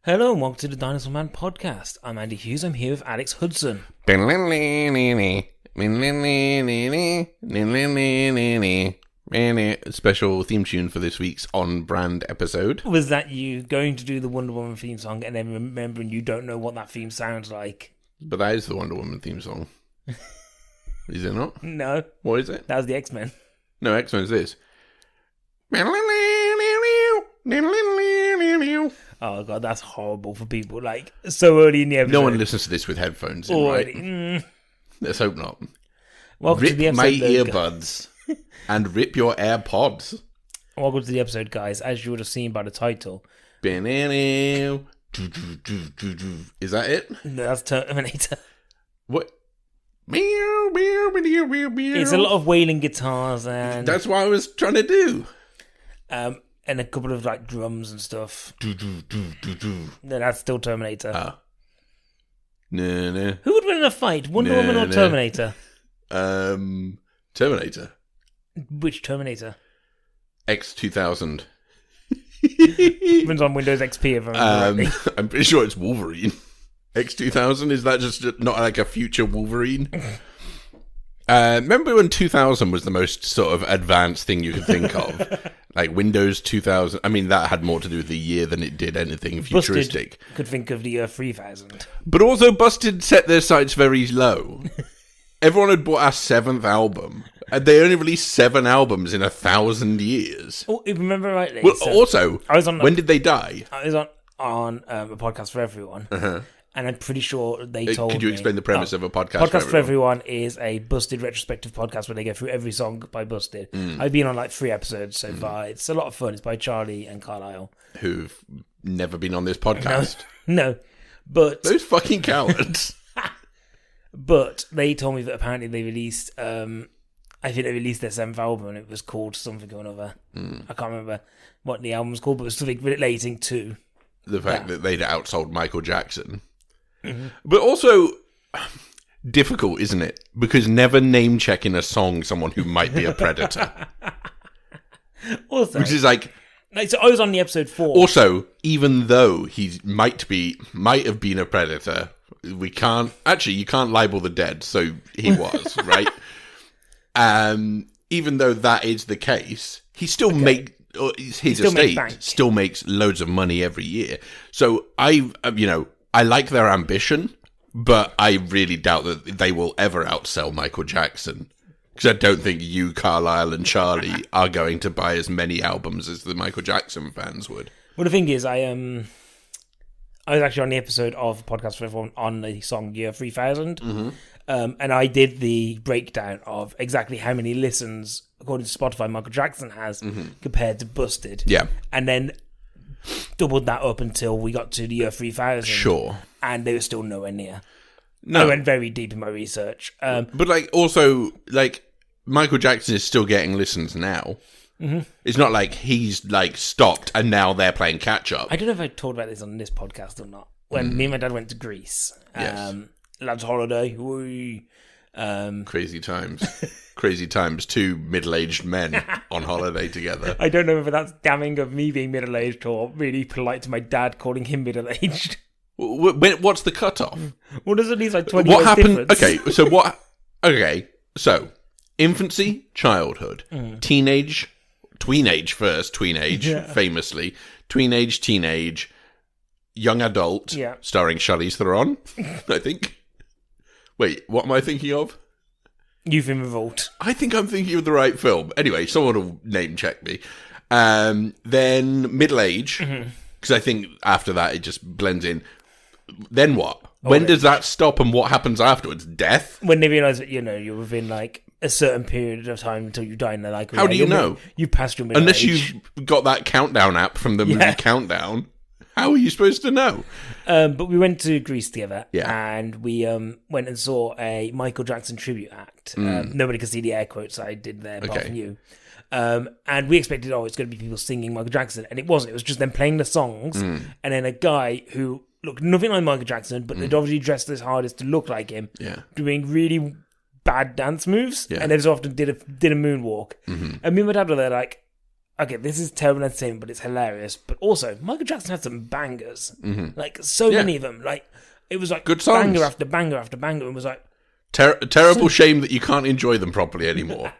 Hello and welcome to the Dinosaur Man podcast. I'm Andy Hughes. I'm here with Alex Hudson. Special theme tune for this week's on-brand episode. Was that you going to do the Wonder Woman theme song and then remembering you don't know what that theme sounds like? But that is the Wonder Woman theme song. Is it not? No. What is it? That was the X-Men. No, X-Men is this. Oh god, that's horrible for people. Like, so early in the episode. No one listens to this with headphones in, right? Let's hope not. Welcome rip to the episode, my earbuds and rip your AirPods. Welcome to the episode, guys. As you would have seen by the title. Is that it? No, that's Terminator. What? It's a lot of wailing guitars and... That's what I was trying to do. And a couple of like drums and stuff. No, that's still Terminator. No. Who would win in a fight, Wonder Woman or Terminator? Terminator. Which Terminator? X2000. Runs on Windows XP, if I remember rightly. I'm pretty sure it's Wolverine. X2000, is that just not like a future Wolverine? Remember when 2000 was the most sort of advanced thing you could think of? Like Windows 2000. I mean, that had more to do with the year than it did anything futuristic. Busted could think of the year 3000. But also Busted set their sights very low. Everyone had bought our 7th album. And they only released 7 albums in 1,000 years. Oh, if you remember rightly. Well, so also, when did they die? I was on a podcast for everyone. Uh-huh. And I'm pretty sure they told me... Could you explain the premise of a podcast Podcast for Everyone is a Busted retrospective podcast where they go through every song by Busted. I've been on like 3 episodes so far. It's a lot of fun. It's by Charlie and Carlisle. Who've never been on this podcast. No. But... Those fucking cowards. But they told me that apparently they released... I think they released their 7th album and it was called something or another. I can't remember what the album was called, but it was something relating to... The fact that they'd outsold Michael Jackson. Mm-hmm. But also, difficult, isn't it? Because never name-check in a song someone who might be a predator. Also, which is like... So I was on the episode 4. Also, even though he might have been a predator, we can't... Actually, you can't libel the dead, so he was, right? Even though that is the case, he still his estate still makes loads of money every year. So I like their ambition, but I really doubt that they will ever outsell Michael Jackson. Because I don't think you, Carlisle, and Charlie are going to buy as many albums as the Michael Jackson fans would. Well, the thing is, I was actually on the episode of Podcast for Everyone on the song Year 3000. Mm-hmm. And I did the breakdown of exactly how many listens, according to Spotify, Michael Jackson has compared to Busted. Yeah. And then doubled that up until we got to the year 3000. Sure. And they were still nowhere near. No. I went very deep in my research. But also, Michael Jackson is still getting listens now. Mm-hmm. It's not like he's stopped and now they're playing catch up. I don't know if I talked about this on this podcast or not. When me and my dad went to Greece. Yes. Lads holiday. Whee. Crazy times. 2 middle-aged men on holiday together. I don't know whether that's damning of me being middle-aged or really polite to my dad calling him middle-aged. What's the cutoff? Well, there's at least 20 what years happened? difference. So infancy, childhood, teenage, tweenage first, famously, tweenage, teenage, young adult, starring Charlize Theron, I think. Wait, what am I thinking of? Youth in Revolt. I think I'm thinking of the right film. Anyway, someone will name check me. Then middle age, because I think after that it just blends in. Then what? When does that stop and what happens afterwards? Death? When they realise that, you're within a certain period of time until you die and they're like... How do you know? You've passed your middle Unless age. you've got that countdown app from the movie Countdown. How are you supposed to know? But we went to Greece together, and we went and saw a Michael Jackson tribute act. Nobody could see the air quotes I did there, apart from you. And we expected, it's going to be people singing Michael Jackson, and it wasn't. It was just them playing the songs, and then a guy who looked nothing like Michael Jackson, but they'd obviously dressed his hardest to look like him, doing really bad dance moves, and every so often did a moonwalk. And me and my dad were there like, okay, this is terrible entertainment, but it's hilarious. But also, Michael Jackson had some bangers. Like, so many of them. Like, it was like good songs. Banger after banger after banger. It was like... terrible shame that you can't enjoy them properly anymore.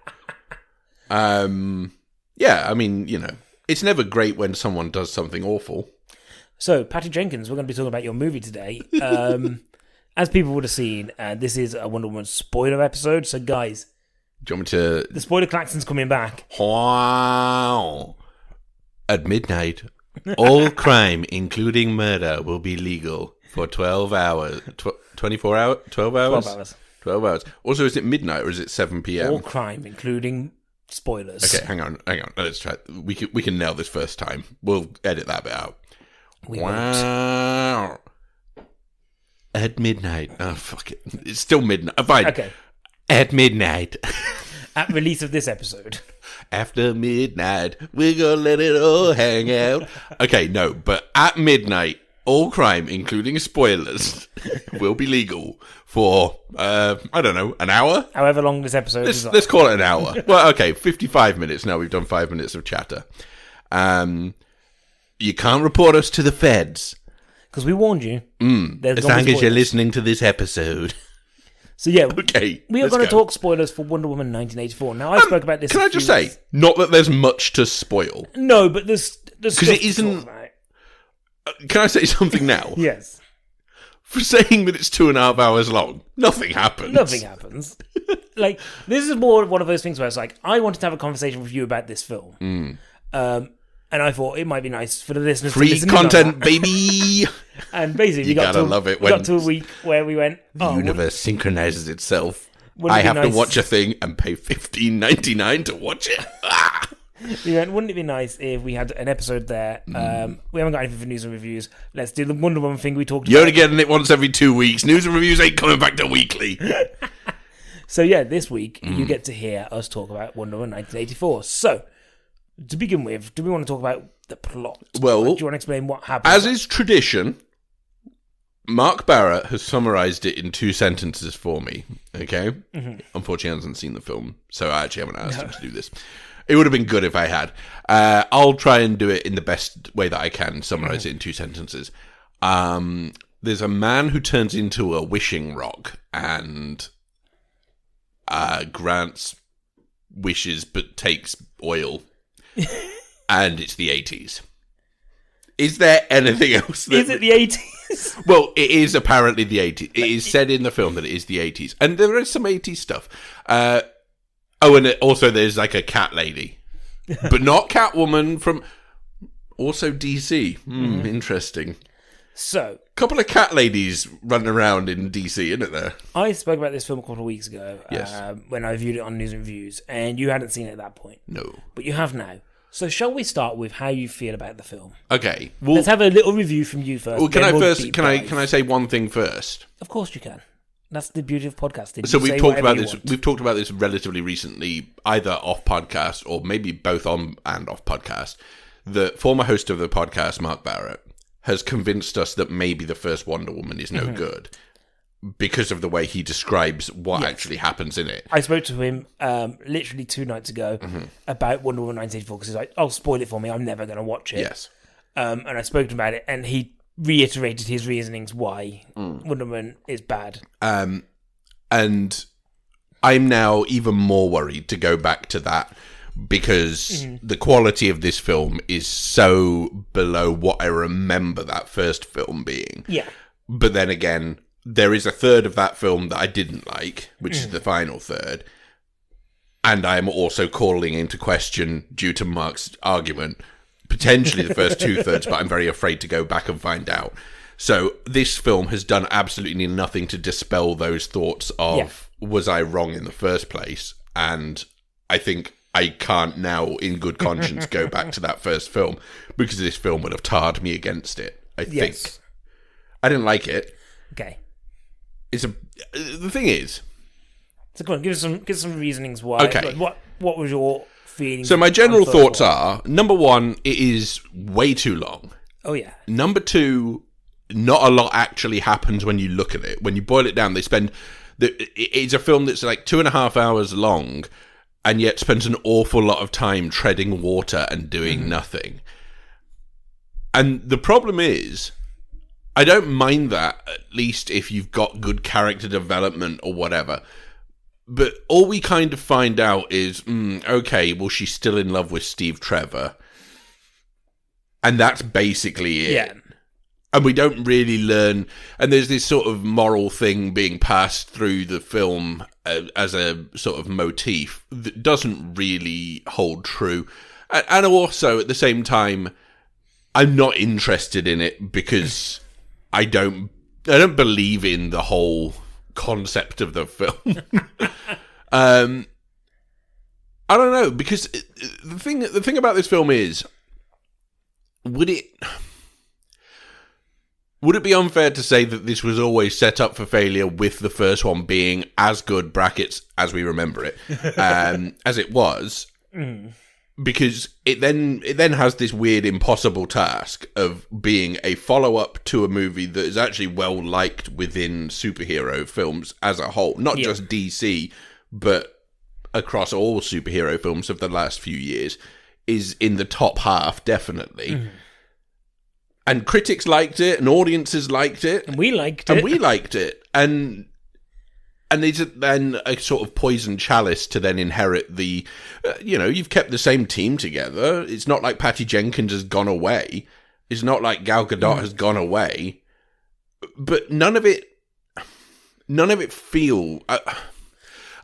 Yeah, I mean, you know, it's never great when someone does something awful. So, Patty Jenkins, we're going to be talking about your movie today. As people would have seen, this is a Wonder Woman spoiler episode. So, guys, do you want me to... The spoiler klaxon's coming back. Wow. At midnight, all crime, including murder, will be legal for 12 hours. 24 hours? 12 hours? 12 hours. 12 hours. Also, is it midnight or is it 7 p.m.? All crime, including spoilers. Okay, hang on. Let's try. We can nail this first time. We'll edit that bit out. Wow. At midnight. Oh, fuck it. It's still midnight. Fine. Okay. At midnight. At release of this episode. After midnight, we're gonna let it all hang out. Okay, no, but at midnight, all crime, including spoilers, will be legal for, I don't know, an hour? However long this episode is. Let's call it an hour. Well, okay, 55 minutes now. We've done 5 minutes of chatter. You can't report us to the feds. Because we warned you. As long as you're listening to this episode. So yeah, okay, we are going to talk spoilers for Wonder Woman 1984. Now, I spoke about this. Can I just say, not that there's much to spoil. No, but there's because it isn't. Can I say something now? Yes. For saying that it's 2.5 hours long, nothing happens. Nothing happens. Like, this is more one of those things where it's like, I wanted to have a conversation with you about this film. And I thought it might be nice for the listeners to listen content, baby! And basically, you gotta love it when we got to a week where we went, the universe synchronizes itself. I have to watch a thing and pay $15.99 to watch it. We went, wouldn't it be nice if we had an episode there? We haven't got anything for news and reviews. Let's do the Wonder Woman thing we talked about. You're only getting it once every 2 weeks. News and reviews ain't coming back to weekly. So yeah, this week you get to hear us talk about Wonder Woman 1984. So, to begin with, do we want to talk about the plot? Well, do you want to explain what happened? As is tradition, Mark Barrett has summarised it in 2 sentences for me. Okay? Unfortunately, he hasn't seen the film, so I actually haven't asked him to do this. It would have been good if I had. I'll try and do it in the best way that I can, summarise it in 2 sentences. There's a man who turns into a wishing rock and grants wishes but takes oil. And it's the 80s. Is there anything else? Is it the 80s? Well, it is apparently the 80s. It is said in the film that it is the 80s. And there is some 80s stuff. And also there's like a cat lady. But not Catwoman from... Also DC. Interesting. So... Couple of cat ladies running around in DC, isn't there? I spoke about this film a couple of weeks ago. Yes. When I reviewed it on News and Reviews. And you hadn't seen it at that point. No. But you have now. So shall we start with how you feel about the film? Okay. Well, let's have a little review from you first. Well, can I say one thing first? Of course you can. That's the beauty of podcasting. So we've talked about this. We've talked about this relatively recently, either off podcast or maybe both on and off podcast. The former host of the podcast, Mark Barrett, has convinced us that maybe the first Wonder Woman is no good because of the way he describes what actually happens in it. I spoke to him literally 2 nights ago about Wonder Woman 1984 because he's like, "Oh, spoil it for me. I'm never going to watch it." Yes. And I spoke to him about it, and he reiterated his reasonings why Wonder Woman is bad. And I'm now even more worried to go back to that because the quality of this film is so below what I remember that first film being. Yeah. But then again, there is a third of that film that I didn't like, which is the final third. And I'm also calling into question, due to Mark's argument, potentially the first 2/3, but I'm very afraid to go back and find out. So this film has done absolutely nothing to dispel those thoughts of, was I wrong in the first place? And I think I can't now, in good conscience, go back to that first film, because this film would have tarred me against it, I think. I didn't like it. Okay. The thing is... So come on, give us some reasonings why. Okay. Like, what was your feeling? So my general thoughts are, number 1, it is way too long. Oh, yeah. Number 2, not a lot actually happens when you look at it. When you boil it down, it's a film that's like 2.5 hours long, and yet spends an awful lot of time treading water and doing nothing. And the problem is, I don't mind that, at least if you've got good character development or whatever. But all we kind of find out is, okay, well, she's still in love with Steve Trevor. And that's basically it. Yeah. And we don't really learn, and there's this sort of moral thing being passed through the film as a sort of motif that doesn't really hold true. And also, at the same time, I'm not interested in it because I don't believe in the whole concept of the film. I don't know, because the thing about this film is, would it be unfair to say that this was always set up for failure, with the first one being as good, brackets, as we remember it, as it was? Because it then has this weird, impossible task of being a follow-up to a movie that is actually well-liked within superhero films as a whole. Not just DC, but across all superhero films of the last few years, is in the top half, definitely. And critics liked it, and audiences liked it. And we liked it. And is it then a sort of poison chalice to then inherit the... you've kept the same team together. It's not like Patty Jenkins has gone away. It's not like Gal Gadot has gone away. But none of it feel...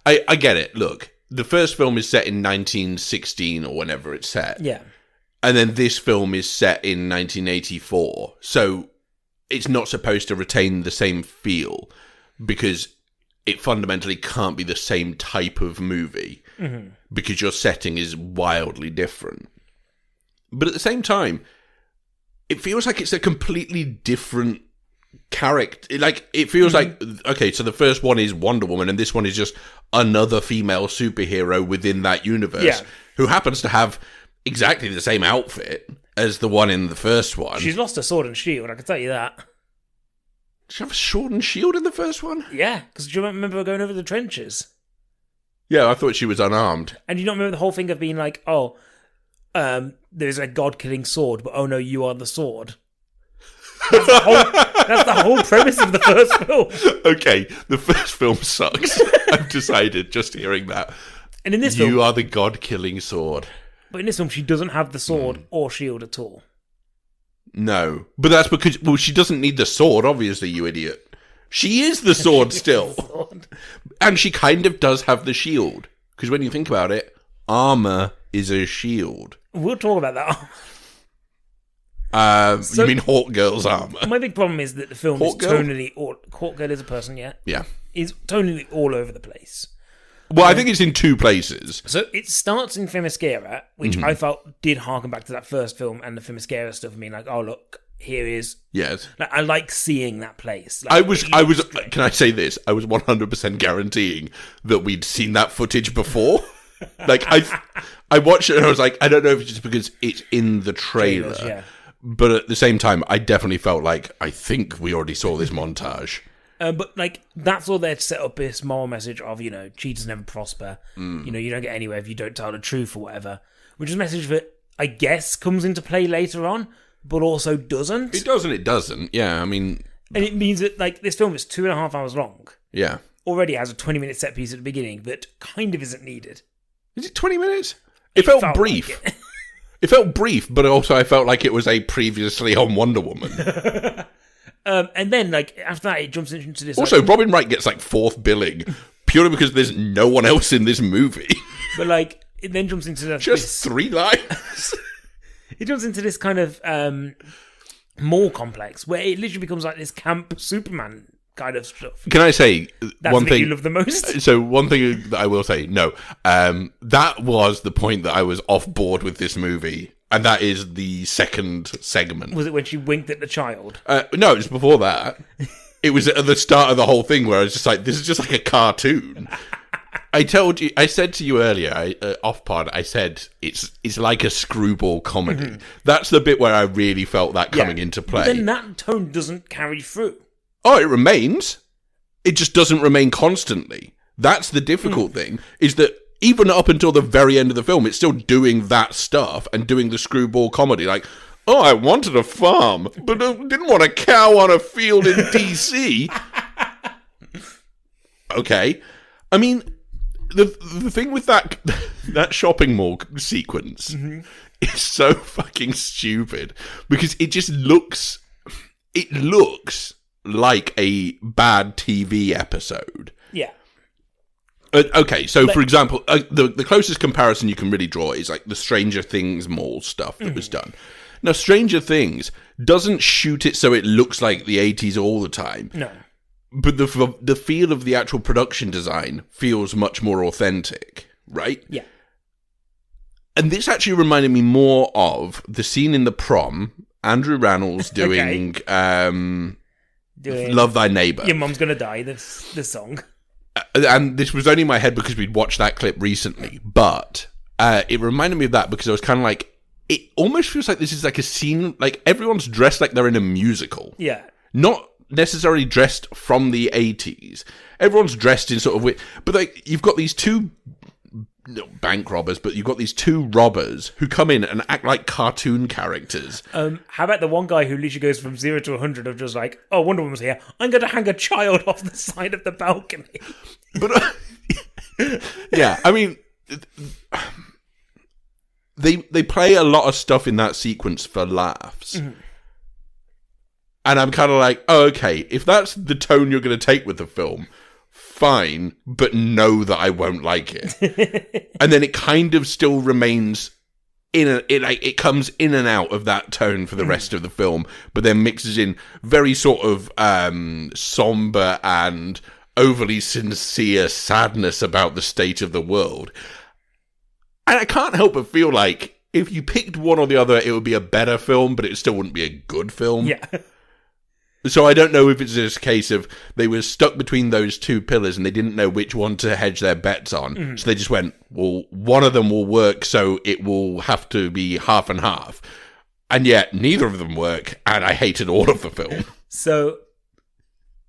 I get it. Look, the first film is set in 1916 or whenever it's set. Yeah. And then this film is set in 1984. So it's not supposed to retain the same feel because it fundamentally can't be the same type of movie because your setting is wildly different. But at the same time, it feels like it's a completely different character. Like, it feels like, okay, so the first one is Wonder Woman and this one is just another female superhero within that universe who happens to have exactly the same outfit as the one in the first one. She's lost her sword and shield, I can tell you that. Did she have a sword and shield in the first one? Yeah, because do you remember her going over the trenches? Yeah, I thought she was unarmed. And you don't remember the whole thing of being like, there's a god-killing sword, but oh no, you are the sword. That's the whole premise of the first film. Okay, the first film sucks. I've decided just hearing that. And in this film, you are the god-killing sword. But in this film, she doesn't have the sword or shield at all. No. But that's because, well, she doesn't need the sword, obviously, you idiot. She is the sword still. And she kind of does have the shield. Because when you think about it, armor is a shield. We'll talk about that. You mean Hawk Girl's armor? My big problem is that the film Hawk is Girl? tonally... Hawk Girl is a person, yeah? Yeah. Is tonally all over the place. Well, I think it's in two places. So it starts in Themyscira, which I felt did harken back to that first film and the Themyscira stuff. I mean, like, oh, look, here is... Yes. Like, I like seeing that place. I Like, was. Can I say this? I was 100% guaranteeing that we'd seen that footage before. Like, I watched it and I was like, I don't know if it's just because it's in the trailer. Trailers, yeah. But at the same time, I definitely felt like, I think we already saw this montage. But, like, that's all there to set up this moral message of, cheaters never prosper. You don't get anywhere if you don't tell the truth or whatever. Which is a message that, I guess, comes into play later on, but also doesn't. It does and it doesn't. Yeah, I mean... And it means that, like, this film is 2.5 hours long. Yeah. Already has a 20-minute set piece at the beginning that kind of isn't needed. Is it 20 minutes? It felt brief. Like it felt brief, but also I felt like it was a previously on Wonder Woman. And then, like, after that, it jumps into this... Also, like, Robin Wright gets, like, fourth billing, purely because there's no one else in this movie. But, like, it then jumps into... Just 3 lines. It jumps into this kind of more complex, where it literally becomes, like, this camp Superman kind of stuff. Can I say That's one the thing you love the most? So one thing that I will say, no, that was the point that I was off board with this movie. And that is the second segment. Was it when she winked at the child? No, it was before that. It was at the start of the whole thing where I was just like, this is just like a cartoon. I said to you earlier, off pod, I said it's like a screwball comedy. Mm-hmm. That's the bit where I really felt that coming into play. But then that tone doesn't carry through. Oh, it remains. It just doesn't remain constantly. That's the difficult thing, is that even up until the very end of the film, it's still doing that stuff and doing the screwball comedy. Like, oh, I wanted a farm, but I didn't want a cow on a field in DC. Okay. I mean, the thing with that shopping mall sequence is so fucking stupid because it just looks like a bad TV episode. Yeah. Okay, so for example, the closest comparison you can really draw is like the Stranger Things mall stuff that was done. Now, Stranger Things doesn't shoot it so it looks like the 80s all the time. No. But the feel of the actual production design feels much more authentic, right? Yeah. And this actually reminded me more of the scene in The Prom, Andrew Rannells doing Love Thy Neighbor. Your Mum's Gonna Die, this song. And this was only in my head because we'd watched that clip recently, but it reminded me of that because I was kind of like, it almost feels like this is like a scene, like everyone's dressed like they're in a musical. Yeah. Not necessarily dressed from the 80s. Everyone's dressed in sort of, but like you've got these two bank robbers, but you've got these two robbers who come in and act like cartoon characters. How about the one guy who literally goes from 0 to 100 of just like, oh, Wonder Woman's here, I'm going to hang a child off the side of the balcony. But yeah, I mean, they play a lot of stuff in that sequence for laughs. Mm-hmm. And I'm kind of like, oh, okay, if that's the tone you're going to take with the film, fine, but know that I won't like it. And then it kind of still remains it comes in and out of that tone for the rest of the film, but then mixes in very sort of somber and overly sincere sadness about the state of the world. And I can't help but feel like if you picked one or the other, it would be a better film, but it still wouldn't be a good film. Yeah. So I don't know if it's just a case of they were stuck between those two pillars and they didn't know which one to hedge their bets on. Mm-hmm. So they just went, well, one of them will work, so it will have to be half and half. And yet, neither of them work, and I hated all of the film. So,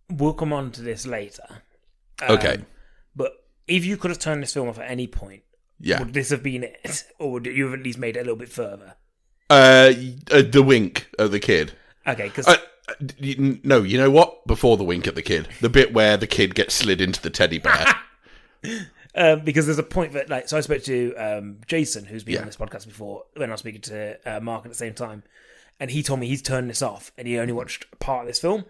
we'll come on to this later. Okay. But if you could have turned this film off at any point, would this have been it? Or would you have at least made it a little bit further? The wink at the kid. Okay, because... no, you know what? Before the wink at the kid. The bit where the kid gets slid into the teddy bear. Because there's a point that, so I spoke to Jason, who's been on this podcast before, when I was speaking to Mark at the same time, and he told me he's turned this off, and he only watched part of this film,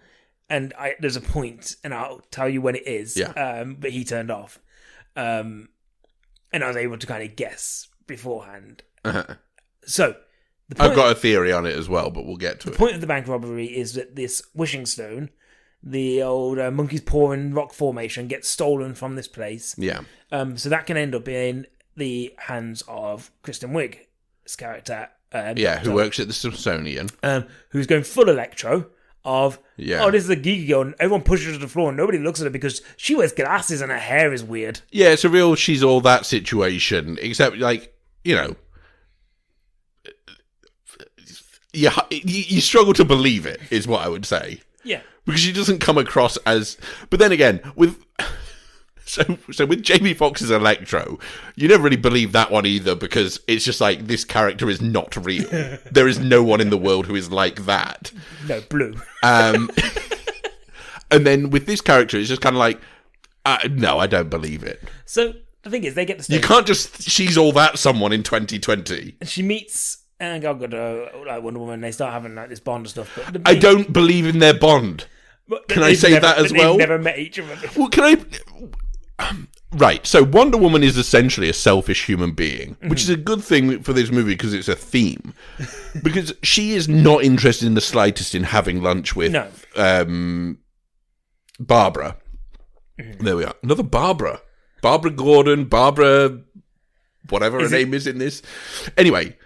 and there's a point, and I'll tell you when it is, but he turned off. And I was able to kind of guess beforehand. Uh-huh. So... I've got a theory on it as well, but we'll get to it. The point of the bank robbery is that this wishing stone, the old monkey's paw in rock formation, gets stolen from this place. Yeah. So that can end up in the hands of Kristen Wiig's character. Who works at the Smithsonian. Who's going full electro of, oh, this is a geeky girl, and everyone pushes her to the floor and nobody looks at her because she wears glasses and her hair is weird. Yeah, it's a real she's all that situation, except, you struggle to believe it, is what I would say. Yeah. Because she doesn't come across as... But then again, with Jamie Foxx's Electro, you never really believe that one either, because it's just like, this character is not real. There is no one in the world who is like that. No, blue. And then with this character, it's just kind of like, no, I don't believe it. So, the thing is, they get the stage. You can't just, she's all that someone in 2020. And she meets... And I've got Wonder Woman, they start having this bond and stuff. But I don't believe in their bond. Can I say that as well? They've never met each other. Well, can I... Right, so Wonder Woman is essentially a selfish human being, which is a good thing for this movie because it's a theme. Because she is not interested in the slightest in having lunch with Barbara. There we are. Another Barbara. Barbara Gordon, Barbara... Whatever her name is in this. Anyway...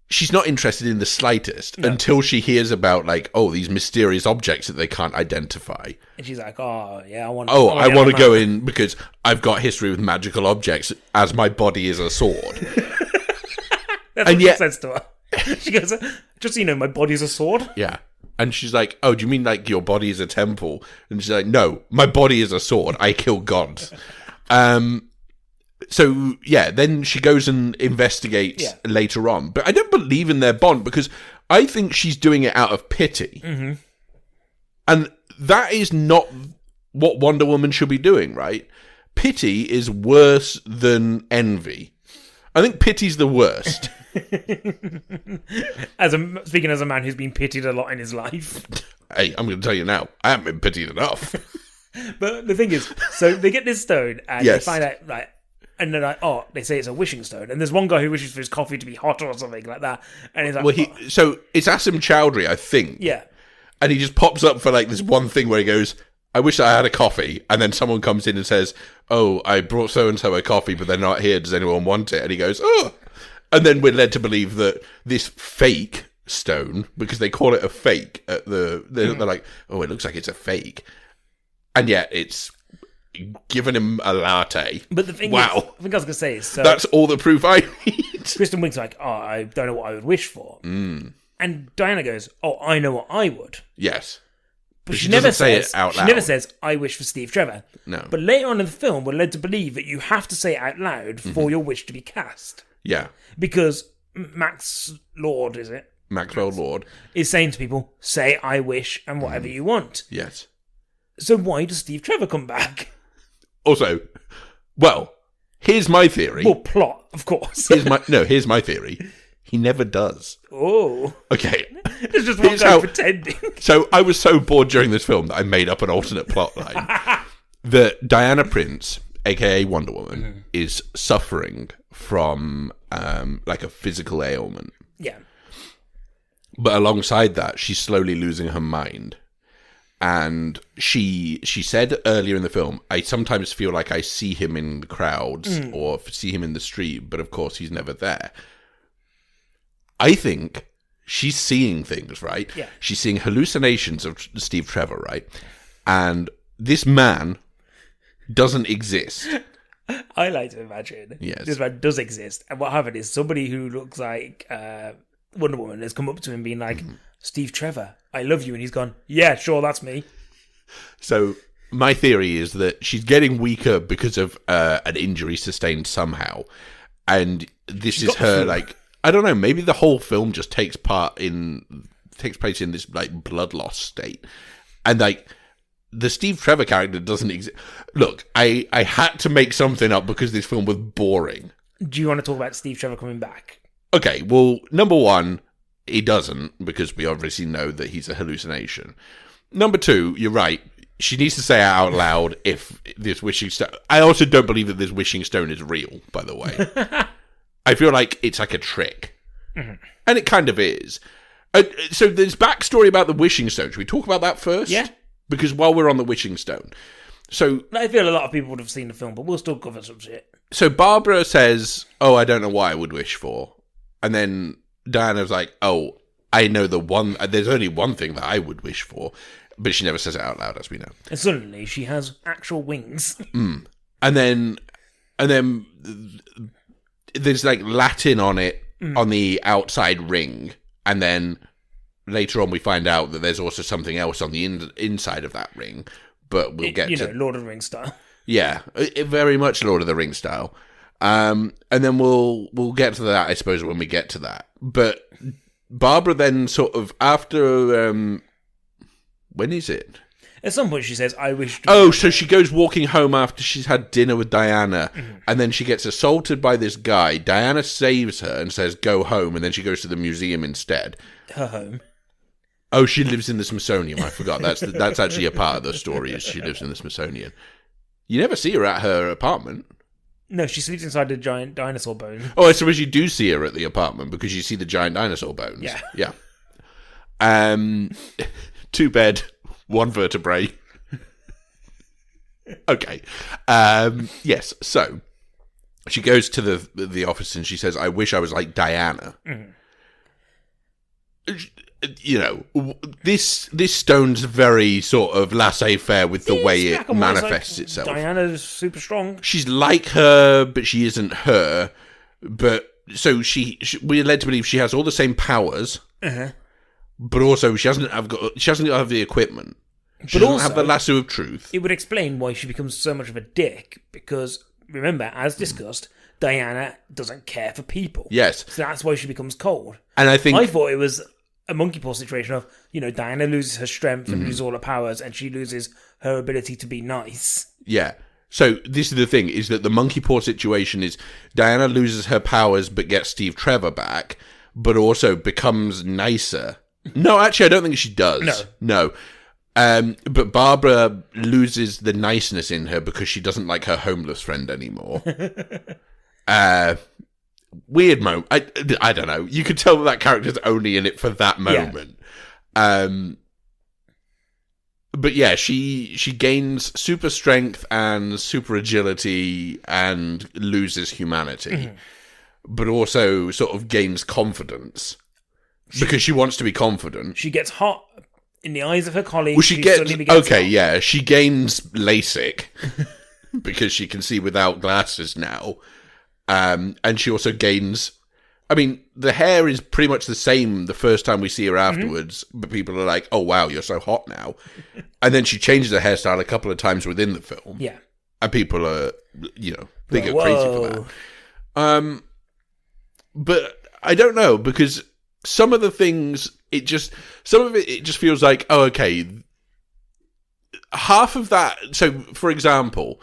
She's not interested in the slightest until she hears about, these mysterious objects that they can't identify. And she's like, oh, yeah, I want to go in because I've got history with magical objects as my body is a sword. That's what she says to her. She goes, just so you know, my body's a sword. Yeah. And she's like, oh, do you mean your body is a temple? And she's like, no, my body is a sword. I kill gods. So, yeah, then she goes and investigates later on. But I don't believe in their bond because I think she's doing it out of pity. Mm-hmm. And that is not what Wonder Woman should be doing, right? Pity is worse than envy. I think pity's the worst. Speaking as a man who's been pitied a lot in his life. Hey, I'm going to tell you now, I haven't been pitied enough. But the thing is, so they get this stone and they find out, like, and they're like, oh, they say it's a wishing stone. And there's one guy who wishes for his coffee to be hot or something like that. And he's like, well, so it's Asim Chowdhury, I think. Yeah. And he just pops up for like this one thing where he goes, I wish I had a coffee. And then someone comes in and says, oh, I brought so-and-so a coffee, but they're not here. Does anyone want it? And he goes, oh. And then we're led to believe that this fake stone, because they call it a fake, they're like, oh, it looks like it's a fake. And yet it's given him a latte. But the thing is, I think I was going to say is... So that's all the proof I need. Kristen Wiig's like, oh, I don't know what I would wish for. Mm. And Diana goes, oh, I know what I would. Yes. But she never says it out loud. She never says, I wish for Steve Trevor. No. But later on in the film, we're led to believe that you have to say it out loud for your wish to be cast. Yeah. Because Max Lord, is it? Maxwell Lord. Is saying to people, say I wish and whatever you want. Yes. So why does Steve Trevor come back? Also, well, here's my theory. Well, plot, of course. Here's my theory. He never does. Oh. Okay. It's just one guy pretending. So I was so bored during this film that I made up an alternate plot line. That Diana Prince, a.k.a. Wonder Woman, is suffering from like a physical ailment. Yeah. But alongside that, she's slowly losing her mind. And she said earlier in the film, I sometimes feel like I see him in the crowds or see him in the street, but of course he's never there. I think she's seeing things, right? Yeah. She's seeing hallucinations of Steve Trevor, right? And this man doesn't exist. I like to imagine this man does exist. And what happened is somebody who looks like Wonder Woman has come up to him being like, Steve Trevor, I love you. And he's gone, yeah, sure, that's me. So my theory is that she's getting weaker because of an injury sustained somehow. And this is her, like, I don't know, maybe the whole film just takes place in this, like, blood loss state. And, like, the Steve Trevor character doesn't exist. Look, I had to make something up because this film was boring. Do you want to talk about Steve Trevor coming back? Okay, well, number one, he doesn't, because we obviously know that he's a hallucination. Number two, you're right. She needs to say it out loud if this wishing stone... I also don't believe that this wishing stone is real, by the way. I feel like it's like a trick. Mm-hmm. And it kind of is. So there's backstory about the wishing stone. Should we talk about that first? Yeah. Because while we're on the wishing stone... So I feel a lot of people would have seen the film, but we'll still cover some shit. So Barbara says, oh, I don't know what I would wish for. And then Diana's like, oh, I know there's only one thing that I would wish for, but she never says it out loud, as we know. And suddenly she has actual wings. And then there's like Latin on it, on the outside ring. And then later on we find out that there's also something else on the inside of that ring, but we'll get to... Lord of the Rings style. Yeah, very much Lord of the Rings style. And then we'll get to that, I suppose, when we get to that. But Barbara then sort of, after... when is it? At some point she says, I wish to... Oh, so she goes walking home after she's had dinner with Diana, and then she gets assaulted by this guy. Diana saves her and says, go home, and then she goes to the museum instead. Her home. Oh, she lives in the Smithsonian. I forgot. That's actually a part of the story, is she lives in the Smithsonian. You never see her at her apartment. No, she sleeps inside a giant dinosaur bone. Oh, I suppose you do see her at the apartment because you see the giant dinosaur bones. Yeah. Yeah. 2 bed, 1 vertebrae. Okay. Yes, so she goes to the office and she says, I wish I was like Diana. You know, this stone's very sort of laissez-faire with the way it manifests itself. Diana's super strong. She's like her, but she isn't her. But so we're led to believe she has all the same powers, but also she doesn't have the equipment. She doesn't have the lasso of truth. It would explain why she becomes so much of a dick, because remember, as discussed, Diana doesn't care for people. Yes. So that's why she becomes cold. And I thought it was a monkey paw situation of, Diana loses her strength and loses all her powers, and she loses her ability to be nice. Yeah. So this is the thing, is that the monkey paw situation is Diana loses her powers but gets Steve Trevor back, but also becomes nicer. No, actually, I don't think she does. No. But Barbara loses the niceness in her because she doesn't like her homeless friend anymore. Weird moment. I don't know. You could tell that character's only in it for that moment. Yeah. But yeah, she gains super strength and super agility and loses humanity, but also sort of gains confidence because she wants to be confident. She gets hot in the eyes of her colleagues. Well, she gains LASIK because she can see without glasses now, and she also gains. I mean, the hair is pretty much the same the first time we see her afterwards, but people are like, oh, wow, you're so hot now. And then she changes her hairstyle a couple of times within the film. Yeah. And people are, they go crazy for that. But I don't know, because some of the things, it just feels like, oh, okay, half of that. So, for example,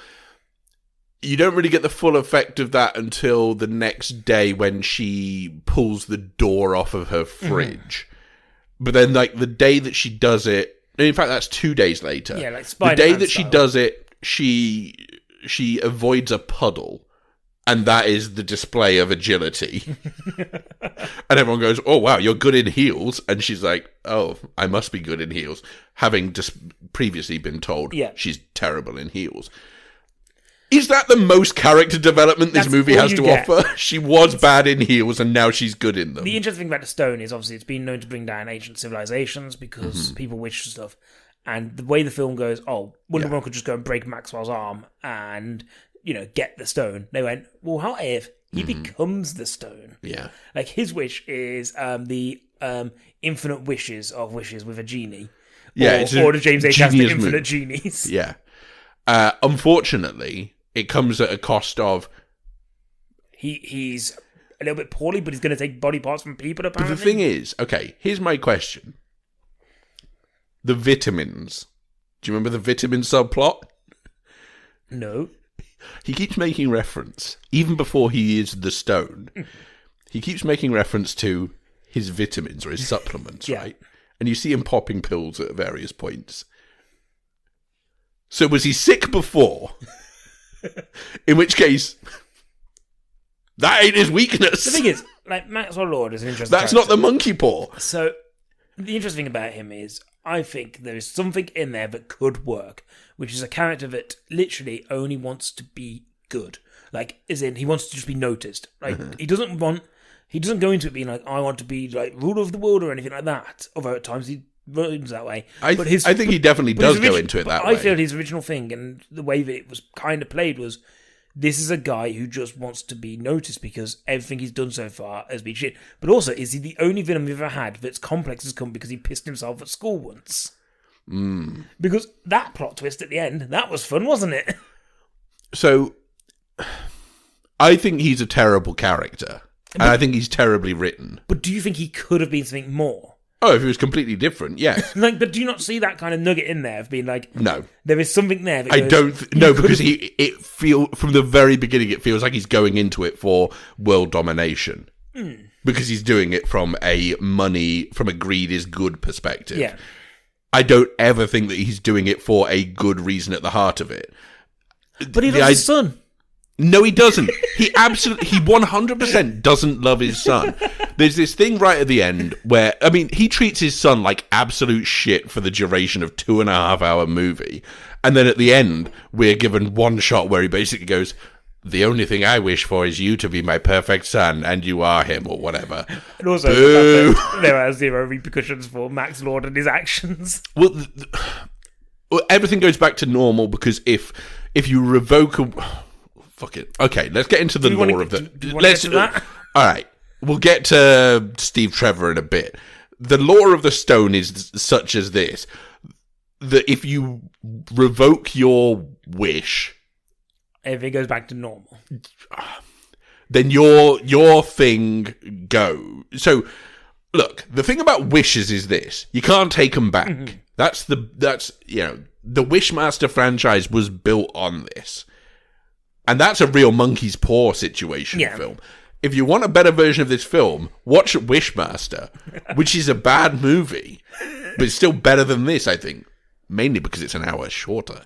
you don't really get the full effect of that until the next day when she pulls the door off of her fridge. But then, like, the day that she does it, in fact, that's 2 days later. Yeah, like Spider-Man the day that style. She does it, she avoids a puddle. And that is the display of agility. And everyone goes, oh, wow, you're good in heels. And she's like, oh, I must be good in heels. Having just previously been told she's terrible in heels. Is that the most character development this movie has to offer? She was bad in heels and now she's good in them. The interesting thing about the stone is obviously it's been known to bring down ancient civilizations because people wish for stuff. And the way the film goes, Wonder Woman could just go and break Maxwell's arm and, get the stone. They went, well, how if he becomes the stone? Yeah. Like his wish is the infinite wishes with a genie. Yeah, or the James A. Caster infinite genies. Yeah. Unfortunately, it comes at a cost of... He's a little bit poorly, but he's going to take body parts from people, apparently. But the thing is, okay, here's my question. The vitamins. Do you remember the vitamin subplot? No. He keeps making reference, even before he is the stone, he keeps making reference to his vitamins or his supplements, right? And you see him popping pills at various points. So was he sick before? In which case, that ain't his weakness. The thing is, like, Maxwell Lord is an interesting That's character. not the monkey paw. So, the interesting thing about him is, I think there is something in there that could work, which is a character that literally only wants to be good. Like, as in, he wants to just be noticed. Like, he doesn't go into it being like, I want to be, like, ruler of the world or anything like that. Although at times he runs that way. I think he definitely does go into it that way. I feel his original thing and the way that it was kind of played was, this is a guy who just wants to be noticed because everything he's done so far has been shit. But also, is he the only villain we've ever had that's complex has come because he pissed himself at school once? Because that plot twist at the end, that was fun, wasn't it? So, I think he's a terrible character. And I think he's terribly written. But do you think he could have been something more? Oh, if he was completely different, yes. But do you not see that kind of nugget in there of being like, no, there is something there? That I don't. Because it feel from the very beginning, it feels like he's going into it for world domination because he's doing it from a greed is good perspective. Yeah, I don't ever think that he's doing it for a good reason at the heart of it. But he loves his son. No, he doesn't. He 100% doesn't love his son. There's this thing right at the end where, I mean, he treats his son like absolute shit for the duration of 2.5 hour movie. And then at the end, we're given one shot where he basically goes, the only thing I wish for is you to be my perfect son, and you are him, or whatever. And also, the fact that there are zero repercussions for Max Lord and his actions. Well, everything goes back to normal because if you revoke a... Fuck it. Okay, let's get into the lore of the... Let's do that? All right. We'll get to Steve Trevor in a bit. The lore of the stone is such as this. That if you revoke your wish, everything goes back to normal. Then your thing go. So, look, the thing about wishes is this: you can't take them back. Mm-hmm. That's the Wishmaster franchise was built on this, and that's a real monkey's paw situation film. If you want a better version of this film, watch Wishmaster, which is a bad movie, but it's still better than this, I think. Mainly because it's an hour shorter.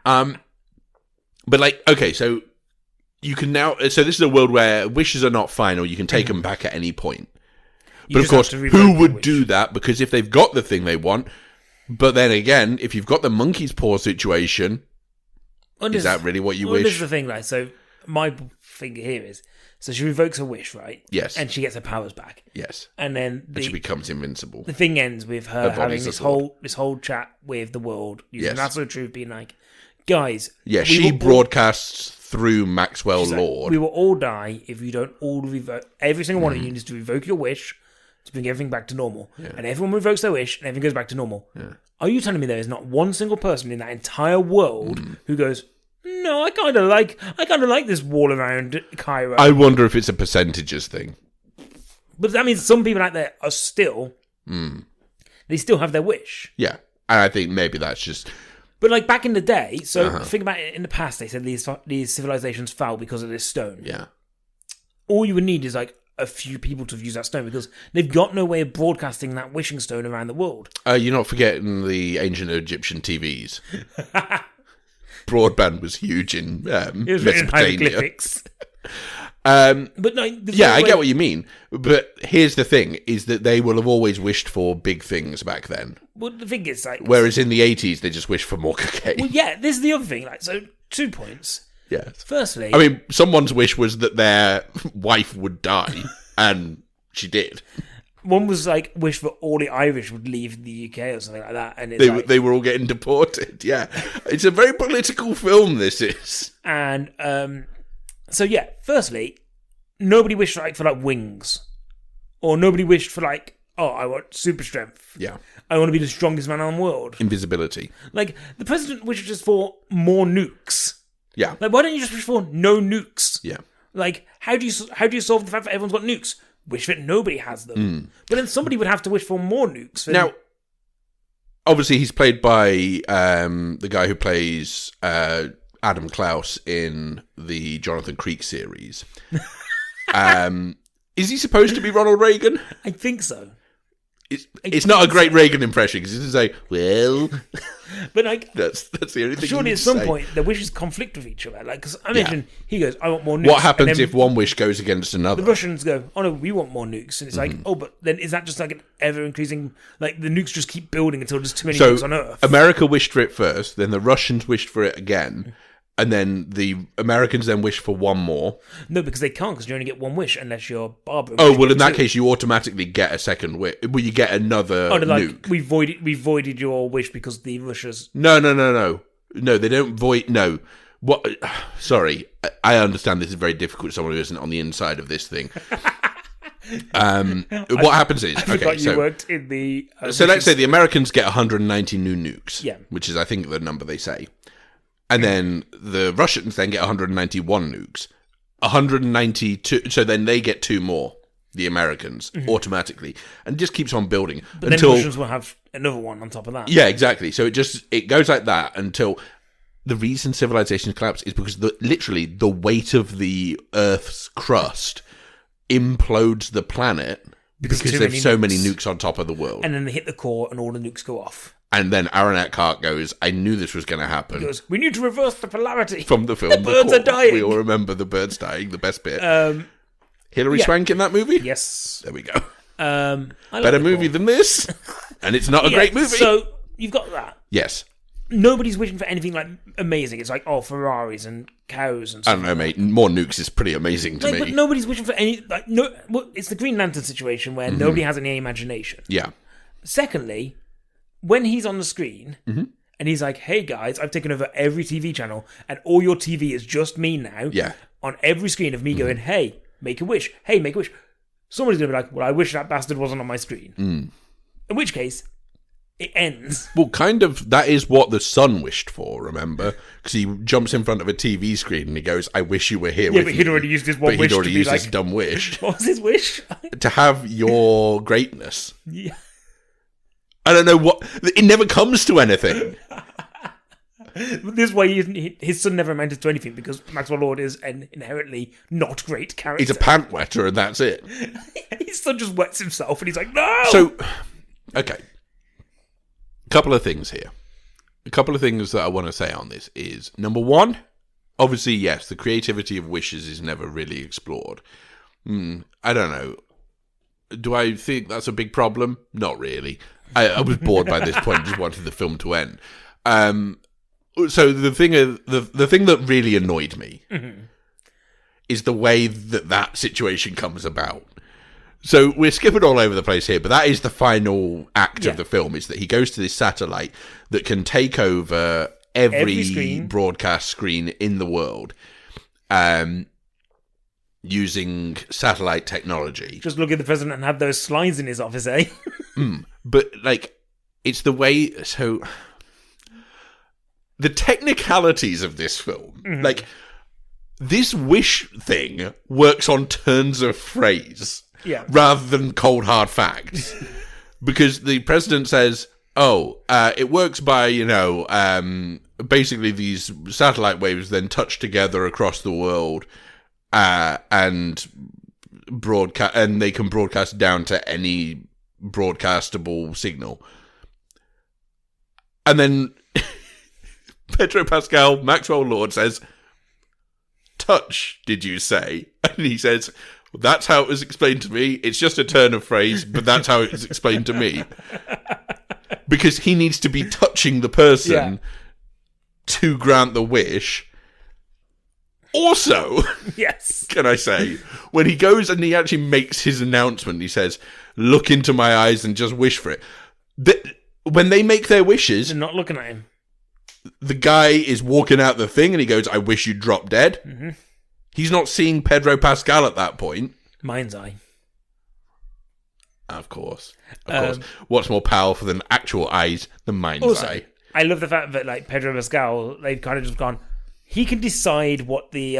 But like, okay, so you can now... So this is a world where wishes are not final. You can take them back at any point. But of course, who would do that? Because if they've got the thing they want... But then again, if you've got the monkey's paw situation, is that really what you wish? This is the thing, right? So my thing here is... So she revokes her wish, right? Yes. And she gets her powers back. Yes. And then she becomes invincible. The thing ends with her having this whole chat with the world, using absolute truth, being like, guys... Yeah, she broadcasts through Maxwell Lord. Like, we will all die if you don't all revoke... Every single one of you needs to revoke your wish to bring everything back to normal. Yeah. And everyone revokes their wish and everything goes back to normal. Yeah. Are you telling me there is not one single person in that entire world who goes... No, I kind of like this wall around Cairo. I wonder if it's a percentages thing. But that means some people out there are still... They still have their wish. Yeah, and I think maybe that's just... But like back in the day, so think about it, in the past they said these civilizations fell because of this stone. Yeah. All you would need is like a few people to use that stone because they've got no way of broadcasting that wishing stone around the world. You're not forgetting the ancient Egyptian TVs. Broadband was huge in Mesopotamia. But no, I get what you mean. But here's the thing: is that they will have always wished for big things back then. Well, the thing is, like, whereas in the 80s they just wished for more cocaine. Well, yeah, this is the other thing. Like, so 2 points. Yeah. Firstly, I mean, someone's wish was that their wife would die, and she did. One was like wish that all the Irish would leave the UK or something like that, and they were all getting deported. Yeah, it's a very political film. This is, and so yeah. Firstly, nobody wished for wings, or nobody wished for I want super strength. Yeah, I want to be the strongest man in the world. Invisibility. Like the president wishes for more nukes. Yeah, like why don't you just wish for no nukes? Yeah, like how do you solve the fact that everyone's got nukes? Wish that nobody has them. But then somebody would have to wish for more nukes. Now, obviously, he's played by the guy who plays Adam Klaus in the Jonathan Creek series. Is he supposed to be Ronald Reagan? I think so. It's not a great Reagan impression because it's like, well, but like that's the only thing. Surely, at some point, the wishes conflict with each other. Like, because I mentioned, he goes, "I want more nukes." What happens if one wish goes against another? The Russians go, "Oh no, we want more nukes," and it's like, "Oh, but then is that just like an ever increasing? Like the nukes just keep building until there's too many nukes on Earth?" America wished for it first, then the Russians wished for it again. And then the Americans then wish for one more. No, because they can't, because you only get one wish unless you're Barbara. Oh, well, in that case, you automatically get a second wish. Well, you get another nuke. We voided your wish because the Russians... No, they don't void... No. What? Sorry, I understand this is very difficult for someone who isn't on the inside of this thing. What happens is... you worked in the... so let's say the Americans get 190 new nukes. Yeah. Which is, I think, the number they say. And then the Russians then get 191 nukes. 192... So then they get 2 more, the Americans, automatically. And it just keeps on building. But then the Russians will have another one on top of that. Yeah, exactly. So it goes like that until... The reason civilizations collapse is because literally the weight of the Earth's crust implodes the planet because there's so many nukes on top of the world. And then they hit the core and all the nukes go off. And then Aaron Eckhart goes, I knew this was going to happen. He goes, we need to reverse the polarity. From the film. The birds are dying. We all remember the birds dying, the best bit. Hilary Swank in that movie? Yes. There we go. Better movie than this. And it's not a great movie. So, you've got that. Yes. Nobody's wishing for anything like amazing. It's like, Ferraris and cows and stuff. I don't know, mate. More nukes is pretty amazing to me. But nobody's wishing for any... it's the Green Lantern situation where nobody has any imagination. Yeah. Secondly... When he's on the screen and he's like, hey guys, I've taken over every TV channel and all your TV is just me now. Yeah. On every screen of me going, hey, make a wish. Hey, make a wish. Somebody's going to be like, well, I wish that bastard wasn't on my screen. In which case, it ends. Well, kind of, that is what the son wished for, remember? Because he jumps in front of a TV screen and he goes, I wish you were here with me. Yeah, but he'd already used his one wish. He'd already used his dumb wish. What was his wish? To have your greatness. Yeah. I don't know what... It never comes to anything. This way, his son never amounted to anything because Maxwell Lord is an inherently not great character. He's a pant wetter and that's it. His son just wets himself and he's like, no! So, okay. A couple of things here. A couple of things that I want to say on this is, number one, obviously, yes, the creativity of wishes is never really explored. I don't know. Do I think that's a big problem? Not really. I was bored by this point, just wanted the film to end. So the thing that really annoyed me is the way that situation comes about. So we're skipping all over the place here, but that is the final act of the film, is that he goes to this satellite that can take over every broadcast screen in the world using satellite technology. Just look at the president and have those slides in his office, eh? But, like, it's the way... So... The technicalities of this film, like, this wish thing works on turns of phrase rather than cold hard facts. Because the president says, it works by, basically these satellite waves then touch together across the world and broadcast, and they can broadcast down to any broadcastable signal. And then... Pedro Pascal, Maxwell Lord says, touch, did you say? And he says, well, that's how it was explained to me. It's just a turn of phrase, but that's how it was explained to me. Because he needs to be touching the person to grant the wish. Also, yes, can I say, when he goes and he actually makes his announcement, he says, look into my eyes and just wish for it. When they make their wishes... They're not looking at him. The guy is walking out the thing and he goes, I wish you'd drop dead. Mm-hmm. He's not seeing Pedro Pascal at that point. Mind's eye. Of course. What's more powerful than actual eyes? The mind's eye. I love the fact that, like, Pedro Pascal, they've kind of just gone, he can decide what the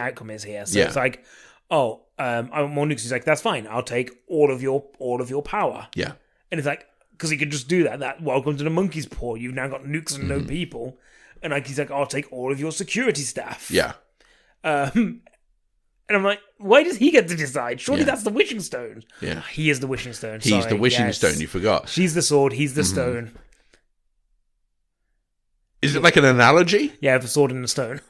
outcome is here. So it's like, I want more nukes. He's like, that's fine. I'll take all of your power. Yeah. And it's like, because he could just do that. That welcome to the monkey's paw. You've now got nukes and no people. And like he's like, I'll take all of your security staff. Yeah. And I'm like, why does he get to decide? Surely that's the wishing stone. Yeah. He is the wishing stone. He's the wishing stone, you forgot. She's the sword, he's the stone. Is it like an analogy? Yeah, the sword and the stone.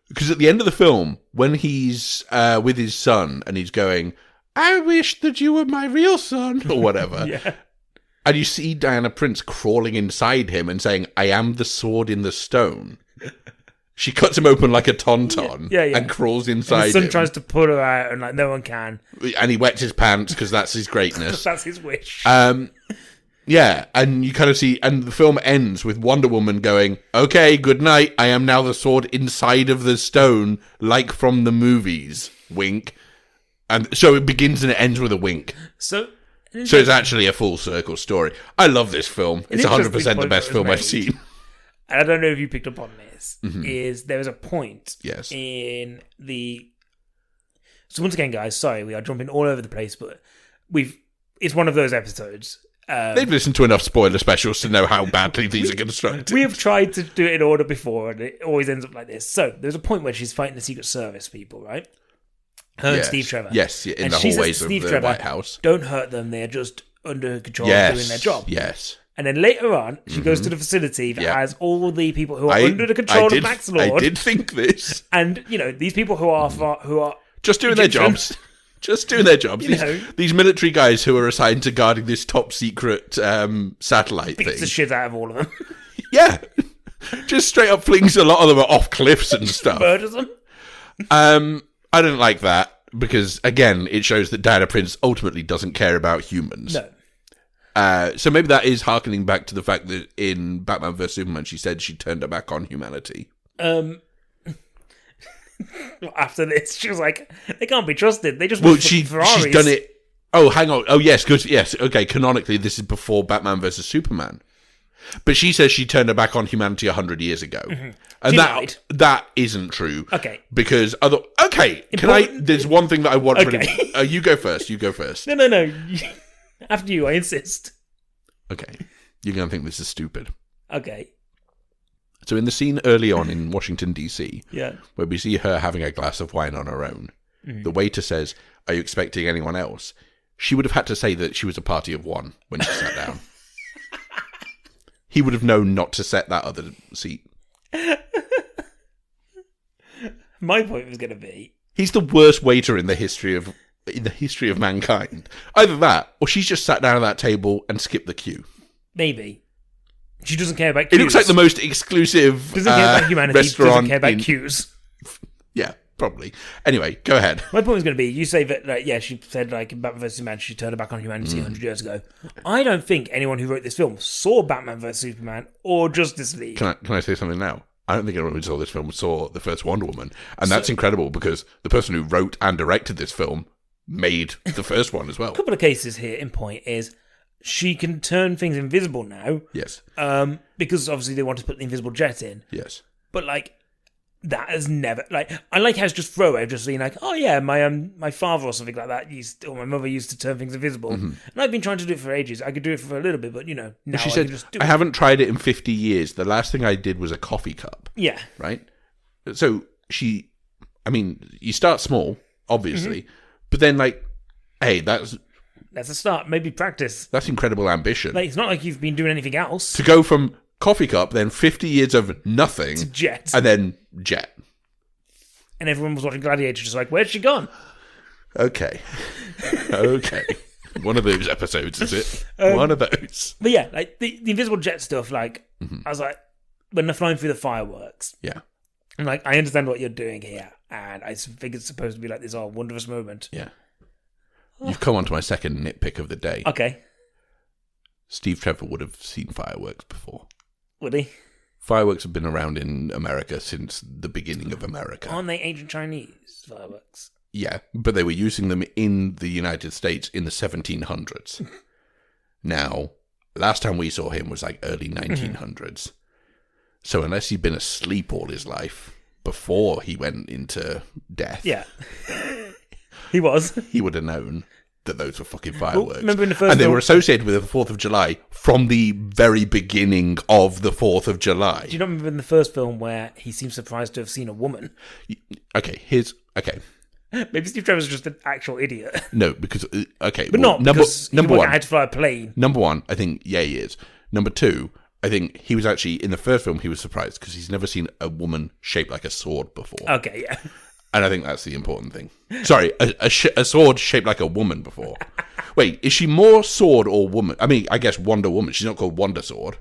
Because at the end of the film, when he's with his son and he's going, I wish that you were my real son, or whatever. Yeah. And you see Diana Prince crawling inside him and saying, I am the sword in the stone. She cuts him open like a tauntaun and crawls inside him. His son tries to pull her out and like no one can. And he wets his pants because that's his greatness. That's his wish. Yeah, and you kind of see, and the film ends with Wonder Woman going, okay, good night, I am now the sword inside of the stone, like from the movies. Wink. And so it begins and it ends with a wink. So it's actually a full circle story. I love this film. It's 100% the best film I've seen. And I don't know if you picked up on this, is there was a point in the... So once again, guys, sorry, we are jumping all over the place, but it's one of those episodes. They've listened to enough spoiler specials to know how badly these are constructed. We have tried to do it in order before, and it always ends up like this. So there's a point where she's fighting the Secret Service people, right? Her and Steve Trevor. Yes, in the hallways of the White House. Don't hurt them, they're just under control doing their job. Yes. And then later on, she goes to the facility that has all the people who are under the control of Max Lord. I did think this. And, these people who are just doing their jobs. Just doing their jobs. These military guys who are assigned to guarding this top secret satellite thing. Beats the shit out of all of them. Yeah. Just straight up flings a lot of them off cliffs and stuff. Murders them. I didn't like that because, again, it shows that Diana Prince ultimately doesn't care about humans. No. So maybe that is harkening back to the fact that in Batman vs Superman she said she turned her back on humanity. After this, she was like, they can't be trusted. They just want Ferraris. She's done it Oh, hang on. Oh, yes, good. Yes, okay. Canonically, this is before Batman versus Superman. But she says she turned her back on humanity 100 years ago. Mm-hmm. And that isn't true. Okay. Because there's one thing that I want. Okay. You go first. No. After you, I insist. Okay. You're going to think this is stupid. Okay. So in the scene early on in Washington, D.C., yeah, where we see her having a glass of wine on her own, the waiter says, "Are you expecting anyone else?" She would have had to say that she was a party of one when she sat down. He would have known not to set that other seat. My point was going to be, he's the worst waiter in the history of mankind. Either that, or she's just sat down at that table and skipped the queue. Maybe. She doesn't care about queues. It looks like the most exclusive doesn't care about humanity, restaurant. Doesn't care about queues. Yeah, probably. Anyway, go ahead. My point was going to be, you say that, she said, in Batman vs. Superman, she turned her back on humanity 100 years ago. I don't think anyone who wrote this film saw Batman vs. Superman or Justice League. Can I say something now? I don't think anyone who saw this film saw the first Wonder Woman. And that's incredible because the person who wrote and directed this film made the first one as well. A couple of cases here in point is, she can turn things invisible now. Yes. Because obviously they want to put the invisible jet in. Yes. But that has never I like how it's just throwaway, just being like, oh yeah, my father or something like that or my mother used to turn things invisible, and I've been trying to do it for ages. I could do it for a little bit, but now she said, I haven't tried it in 50 years. The last thing I did was a coffee cup. Yeah. Right. So you start small, obviously, but then hey, that's a start. Maybe practice. That's incredible ambition. It's not like you've been doing anything else. To go from coffee cup, then 50 years of nothing. To jet. And then jet. And everyone was watching Gladiator just where's she gone? Okay. One of those episodes, is it? One of those. But yeah, the invisible jet stuff, I was like, when they're flying through the fireworks. Yeah. I'm like, I understand what you're doing here. And I think it's supposed to be this wondrous moment. Yeah. You've come on to my second nitpick of the day. Okay. Steve Trevor would have seen fireworks before. Would he? Fireworks have been around in America since the beginning of America. Aren't they ancient Chinese fireworks? Yeah, but they were using them in the United States in the 1700s. Now, last time we saw him was early 1900s. So unless he'd been asleep all his life before he went into death... Yeah. He was. He would have known that those were fucking fireworks. Well, remember in the first and they were associated with the 4th of July from the very beginning of the 4th of July. Do you not remember in the first film where he seems surprised to have seen a woman? Okay. Maybe Steve Trevor's just an actual idiot. No, because... Okay. But not because number one, I had to fly a plane. Number one, I think, yeah, he is. Number two, I think he was actually... In the first film, he was surprised because he's never seen a woman shaped like a sword before. Okay, yeah. And I think that's the important thing. Sorry, a sword shaped like a woman before. Wait, is she more sword or woman? I mean, I guess Wonder Woman. She's not called Wonder Sword.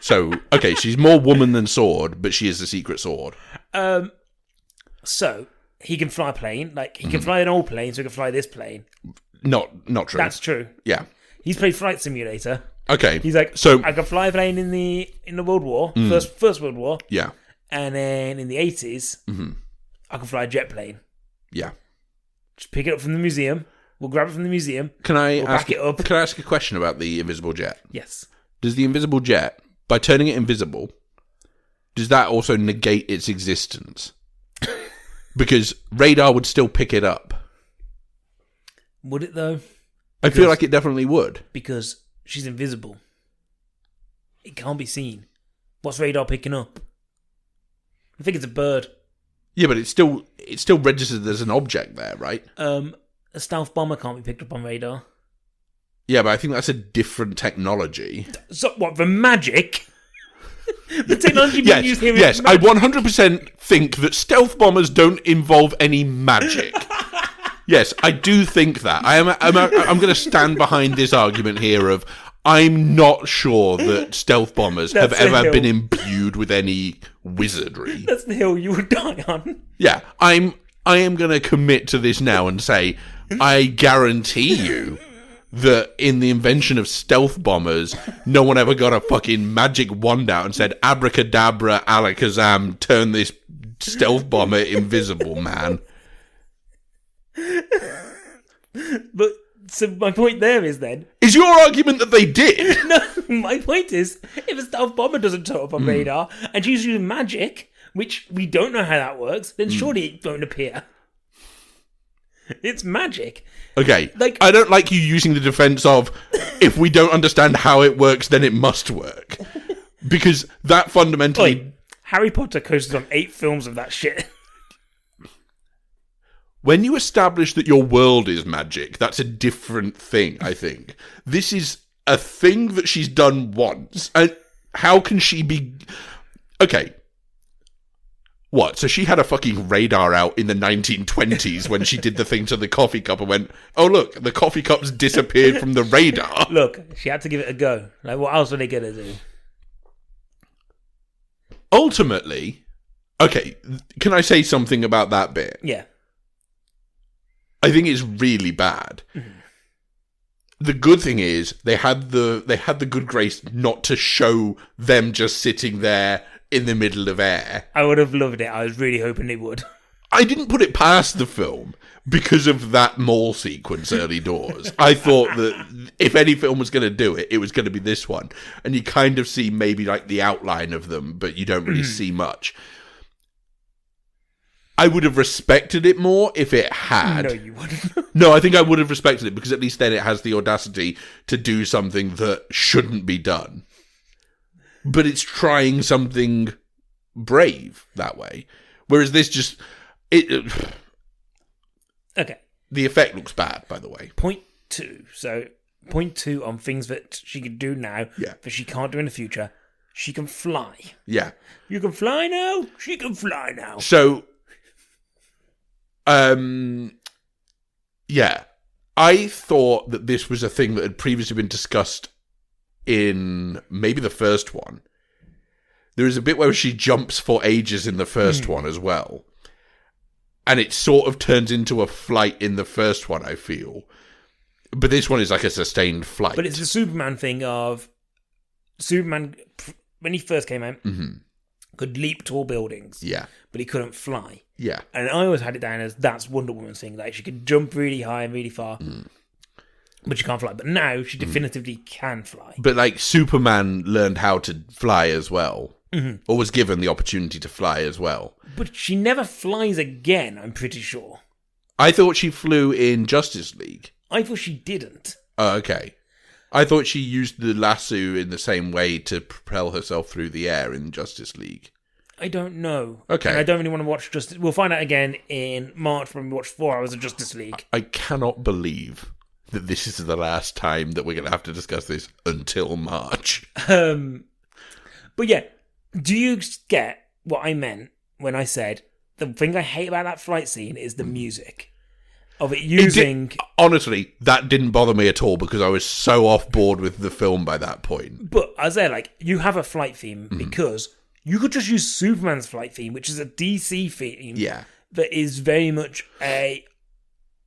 So, okay, she's more woman than sword, but she is the secret sword. So, he can fly a plane. He can fly an old plane, so he can fly this plane. Not true. That's true. Yeah. He's played Flight Simulator. Okay. He's so I can fly a plane in the World War, first World War. Yeah. And then in the 80s, I can fly a jet plane. Yeah. Just pick it up from the museum. We'll grab it from the museum. Can I ask a question about the invisible jet? Yes. Does the invisible jet, by turning it invisible, does that also negate its existence? Because radar would still pick it up. Would it, though? I feel like it definitely would. Because she's invisible. It can't be seen. What's radar picking up? I think it's a bird. Yeah, but it still registers as an object there, right? A stealth bomber can't be picked up on radar. Yeah, but I think that's a different technology. So what, the magic? The technology being used here is yes, magic. I 100% think that stealth bombers don't involve any magic. Yes, I do think that. I'm going to stand behind this argument here of I'm not sure that stealth bombers have ever been imbued with any wizardry. That's the hill you would die on. Yeah, I am going to commit to this now and say I guarantee you that in the invention of stealth bombers, no one ever got a fucking magic wand out and said, abracadabra, alakazam, turn this stealth bomber invisible, man. But so my point there is then... Is your argument that they did? No, my point is, if a stealth bomber doesn't turn up on radar, and she's using magic, which we don't know how that works, then surely it won't appear. It's magic. Okay, I don't like you using the defense of, if we don't understand how it works, then it must work. Because that fundamentally... Harry Potter coasted on 8 films of that shit. When you establish that your world is magic, that's a different thing, I think. This is a thing that she's done once. And how can she be... Okay. What? So she had a fucking radar out in the 1920s when she did the thing to the coffee cup and went, oh, look, the coffee cup's disappeared from the radar. Look, she had to give it a go. Like, what else are they going to do? Ultimately, okay, can I say something about that bit? Yeah. I think it's really bad. Mm-hmm. The good thing is they had the good grace not to show them just sitting there in the middle of air. I would have loved it. I was really hoping it would. I didn't put it past the film because of that mall sequence early doors. I thought that if any film was going to do it, it was going to be this one. And you kind of see maybe like the outline of them, but you don't really see much. I would have respected it more if it had. No, you wouldn't. No, I think I would have respected it because at least then it has the audacity to do something that shouldn't be done. But it's trying something brave that way. Whereas this just... Okay. The effect looks bad, by the way. Point 2. So, point 2 on things that she can do now, that she can't do in the future. She can fly. Yeah. You can fly now? She can fly now. So... yeah. I thought that this was a thing that had previously been discussed in maybe the first one. There is a bit where she jumps for ages in the first one as well. And it sort of turns into a flight in the first one, I feel. But this one is like a sustained flight. But it's the Superman thing of... Superman, when he first came out, could leap tall buildings. Yeah. But he couldn't fly. Yeah. And I always had it down as that's Wonder Woman's thing. Like, she could jump really high and really far. But she can't fly. But now she definitively can fly. But like Superman learned how to fly as well. Or was given the opportunity to fly as well. But she never flies again, I'm pretty sure. I thought she flew in Justice League. I thought she didn't. Oh, okay. I thought she used the lasso in the same way to propel herself through the air in Justice League. I don't know. Okay. And I don't really want to watch Justice... We'll find out again in March when we watch 4 hours of Justice League. I cannot believe that this is the last time that we're going to have to discuss this until March. But yeah, do you get what I meant when I said the thing I hate about that flight scene is the music of it using... Honestly, that didn't bother me at all because I was so off board with the film by that point. But I say, like, you have a flight theme because you could just use Superman's flight theme, which is a DC theme. Yeah. That is very much a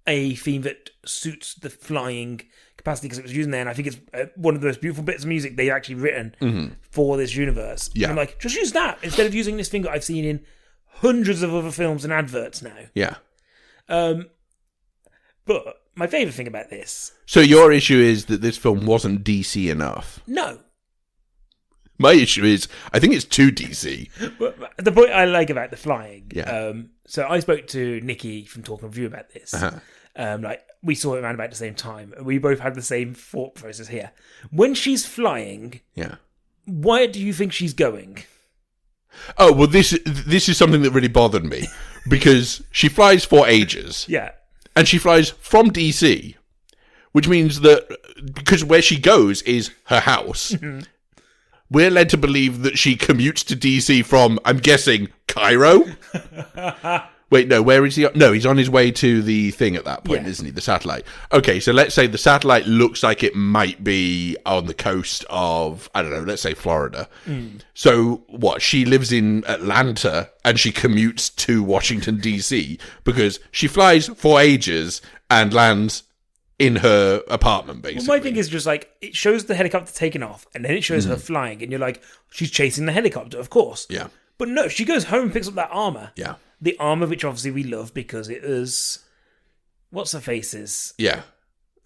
theme that suits the flying capacity because it was using there, and I think it's one of the most beautiful bits of music they've actually written for this universe. Yeah. And I'm like, just use that instead of using this thing that I've seen in hundreds of other films and adverts now. Yeah. But my favourite thing about this... So your issue is that this film wasn't DC enough? No. My issue is, I think it's too DC. The point I like about the flying... Yeah. So I spoke to Nikki from Talk and Review about this. Like, we saw it around about the same time. We both had the same thought process here. When she's flying... Yeah. Where do you think she's going? Oh, well, this is something that really bothered me. Because she flies for ages. Yeah. And she flies from DC. Which means that... Because where she goes is her house. We're led to believe that she commutes to DC from, I'm guessing, Cairo? Wait, no, where is he? No, he's on his way to the thing at that point, isn't he? The satellite. Okay, so let's say the satellite looks like it might be on the coast of, I don't know, let's say Florida. So, what, she lives in Atlanta and she commutes to Washington, D.C. because she flies for ages and lands in her apartment, basically. Well, my thing is just like, it shows the helicopter taking off and then it shows her flying and you're like, she's chasing the helicopter, of course. Yeah. But no, she goes home and picks up that armour. Yeah. The armour, which obviously we love because it is what's her faces? Yeah.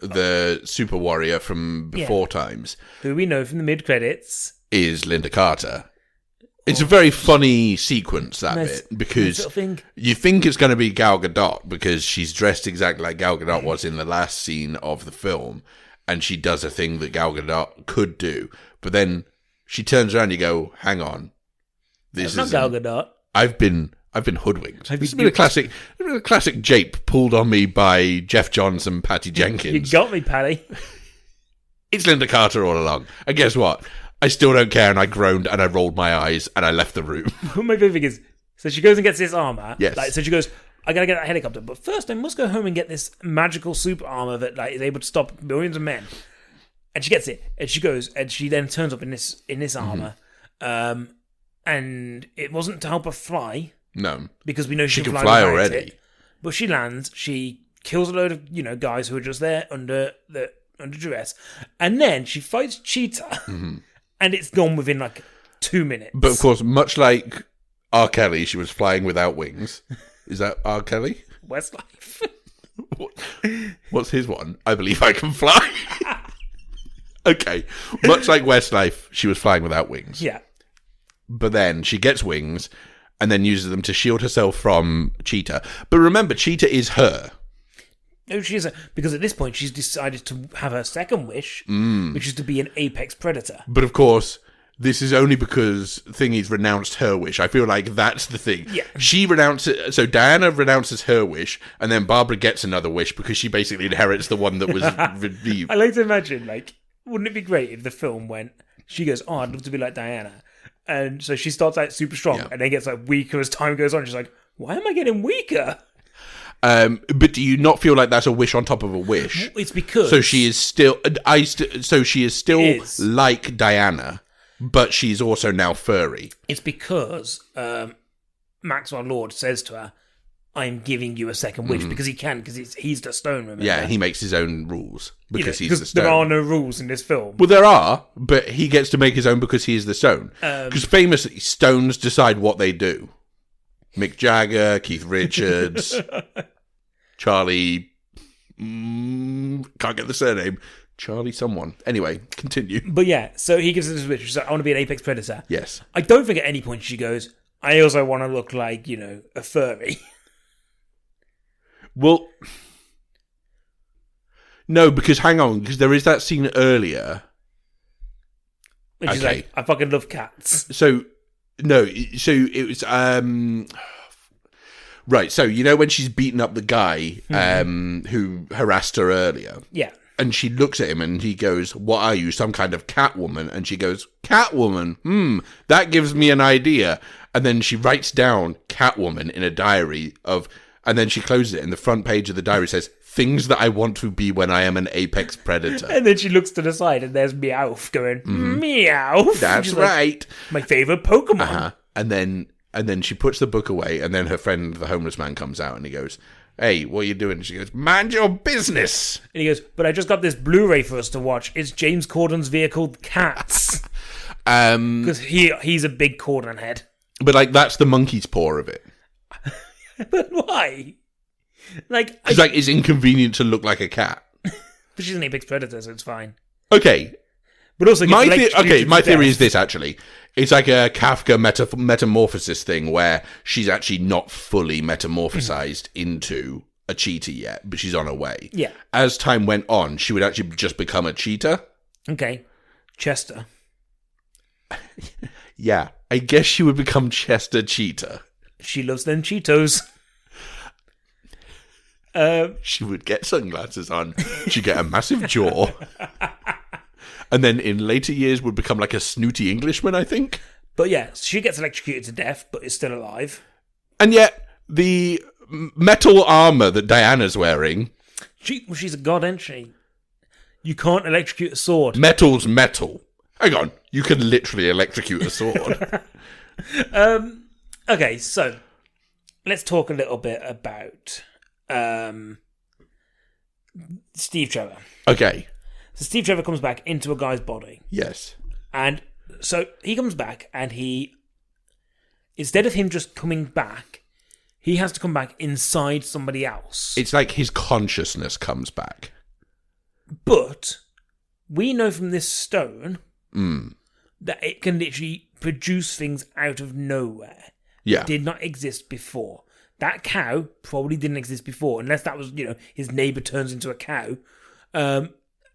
The super warrior from before times. Who we know from the mid-credits. Is Linda Carter. It's a very funny sequence, that bit, because you think it's going to be Gal Gadot, because she's dressed exactly like Gal Gadot was in the last scene of the film, and she does a thing that Gal Gadot could do. But then she turns around and you go, hang on. This is not Gal Gadot. I've been hoodwinked. This has been a classic jape pulled on me by Jeff Johns and Patty Jenkins. You got me, Patty. It's Linda Carter all along. And guess what? I still don't care, and I groaned, and I rolled my eyes, and I left the room. My favorite thing is, so she goes and gets this armor. Yes. So she goes, I gotta get that helicopter, but first I must go home and get this magical super armor that is able to stop millions of men. And she gets it, and she goes, and she then turns up in this armor, and it wasn't to help her fly. No, because we know she can fly already. It, but she lands. She kills a load of guys who are just there under duress, and then she fights Cheetah, and it's gone within like 2 minutes. But of course, much like R. Kelly, she was flying without wings. Is that R. Kelly? Westlife. What's his one? I believe I can fly. Okay, much like Westlife, she was flying without wings. Yeah. But then she gets wings and then uses them to shield herself from Cheetah. But remember, Cheetah is her. No, she isn't. Because at this point, she's decided to have her second wish, which is to be an apex predator. But of course, this is only because Thingy's renounced her wish. I feel like that's the thing. Yeah. She renounces... So Diana renounces her wish, and then Barbara gets another wish because she basically inherits the one that was relieved. I like to imagine, wouldn't it be great if the film went... She goes, I'd love to be like Diana. And so she starts out super strong and then gets weaker as time goes on. She's like, why am I getting weaker? But do you not feel like that's a wish on top of a wish? It's because... So she is still... she is still like Diana, but she's also now furry. It's because Maxwell Lord says to her, I'm giving you a second wish, because he can, because he's the stone, remember? Yeah, he makes his own rules because he's the stone. There are no rules in this film. Well, there are, but he gets to make his own because he is the stone. Because famously, stones decide what they do. Mick Jagger, Keith Richards, Charlie... can't get the surname. Charlie someone. Anyway, continue. But yeah, so he gives her this wish. She's like, I want to be an apex predator. Yes. I don't think at any point she goes, I also want to look like, a furry. Well, no, because hang on, because there is that scene earlier. Which is like, I fucking love cats. So, no, so it was, right, so, when she's beating up the guy who harassed her earlier? Yeah. And she looks at him and he goes, what are you, some kind of Catwoman? And she goes, Catwoman? That gives me an idea. And then she writes down Catwoman in a diary and then she closes it, and the front page of the diary says, things that I want to be when I am an apex predator. And then she looks to the side, and there's Meowth going, Meowth. That's right. My favourite Pokemon. Uh-huh. And then she puts the book away, and then her friend, the homeless man, comes out, and he goes, hey, what are you doing? And she goes, mind your business. And he goes, but I just got this Blu-ray for us to watch. It's James Corden's vehicle, Cats. Because he's a big Corden head. But, that's the monkey's paw of it. But why? Because it's inconvenient to look like a cat. But she's an apex predator, so it's fine. Okay. But also, my theory is this, actually. It's like a Kafka metamorphosis thing where she's actually not fully metamorphosized into a cheetah yet, but she's on her way. Yeah. As time went on, she would actually just become a cheetah. Okay. Chester. Yeah. I guess she would become Chester Cheetah. She loves them Cheetos. She would get sunglasses on. She'd get a massive jaw. And then in later years would become like a snooty Englishman, I think. But yeah, she gets electrocuted to death, but is still alive. And yet, the metal armour that Diana's wearing... she's a god, isn't she? You can't electrocute a sword. Metal's metal. Hang on. You can literally electrocute a sword. Okay, so let's talk a little bit about Steve Trevor. Okay. So Steve Trevor comes back into a guy's body. Yes. And so he comes back and instead of him just coming back, he has to come back inside somebody else. It's like his consciousness comes back. But we know from this stone that it can literally produce things out of nowhere. Yeah. It did not exist before. That cow probably didn't exist before, unless that was, his neighbour turns into a cow.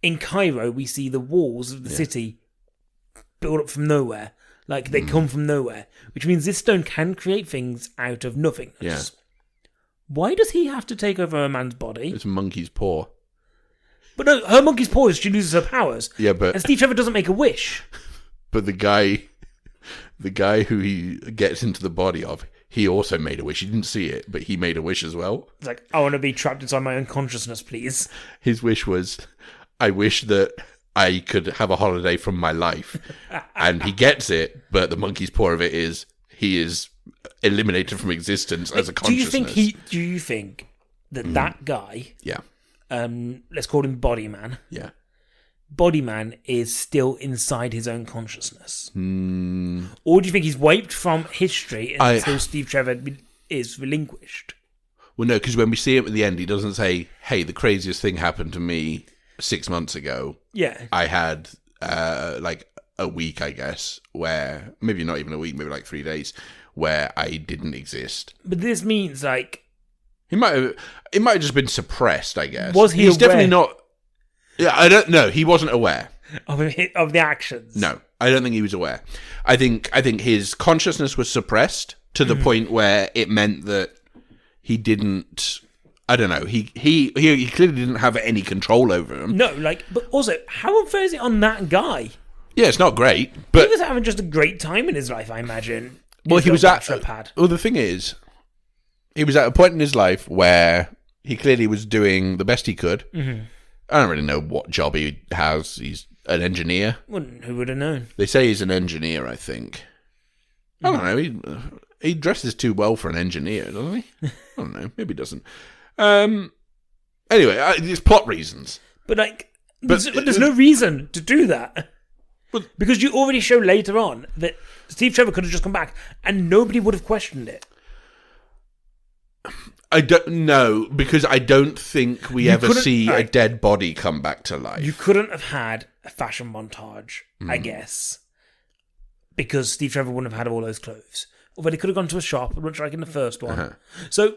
In Cairo, we see the walls of the city build up from nowhere. Like, they come from nowhere. Which means this stone can create things out of nothing. Yeah. Why does he have to take over a man's body? It's a monkey's paw. But no, her monkey's paw is she loses her powers. Yeah, but... And Steve Trevor doesn't make a wish. But the guy who he gets into the body of, he also made a wish. He didn't see it, but he made a wish as well. It's like, I want to be trapped inside my own consciousness, please. His wish was, I wish that I could have a holiday from my life. And he gets it, but the monkey's paw of it is, he is eliminated from existence as a consciousness. Do you think that guy... Yeah. Let's call him Body Man. Yeah. Body Man is still inside his own consciousness. Or do you think he's wiped from history until Steve Trevor is relinquished? Well, no, because when we see him at the end, he doesn't say, hey, the craziest thing happened to me 6 months ago. Yeah. I had, like, a week, I guess, where, maybe not even a week, maybe like 3 days, where I didn't exist. But this means, like... It might have just been suppressed, I guess. Was he He's aware? definitely not... Yeah, I don't know. He wasn't aware. Of the actions? No, I don't think he was aware. I think his consciousness was suppressed to the point where it meant that he didn't... I don't know. He clearly didn't have any control over him. No, but also, how unfair is it on that guy? Yeah, it's not great, but... He was having just a great time in his life, I imagine. Well, he was at... Well, the thing is, he was at a point in his life where he clearly was doing the best he could. Mm-hmm. I don't really know what job he has. He's an engineer. Who would have known? They say he's an engineer, I think. I don't know. He dresses too well for an engineer, doesn't he? I don't know. Maybe he doesn't. Anyway, it's plot reasons. But there's no reason to do that. Because you already show later on that Steve Trevor could have just come back and nobody would have questioned it. I don't know, because I don't think we ever see a dead body come back to life. You couldn't have had a fashion montage, I guess, because Steve Trevor wouldn't have had all those clothes. Although he could have gone to a shop, much like in the first one. Uh-huh. So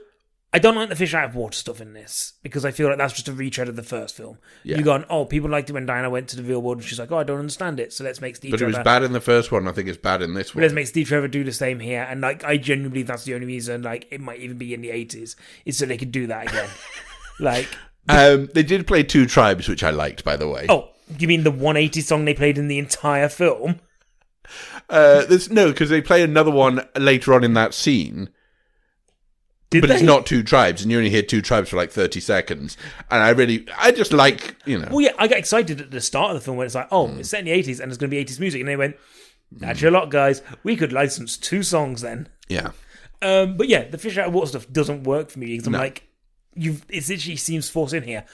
I don't like the fish out of water stuff in this, because I feel like that's just a retread of the first film. Yeah. You've gone, people liked it when Diana went to the real world, and she's like, I don't understand it, so let's make Steve Trevor... But it was bad in the first one, I think it's bad in this one. Let's make Steve Trevor do the same here, and I genuinely believe that's the only reason, it might even be in the 80s, is so they could do that again. They did play Two Tribes, which I liked, by the way. Oh, you mean the 180 song they played in the entire film? No, because they play another one later on in that scene. It's not Two Tribes, and you only hear Two Tribes for 30 seconds. And I just like, Well, yeah, I got excited at the start of the film when it's like, it's set in the 80s and it's going to be 80s music. And they went, that's your lot, guys. We could license 2 songs then. Yeah. But yeah, the fish out of water stuff doesn't work for me because I'm it literally seems forced in here.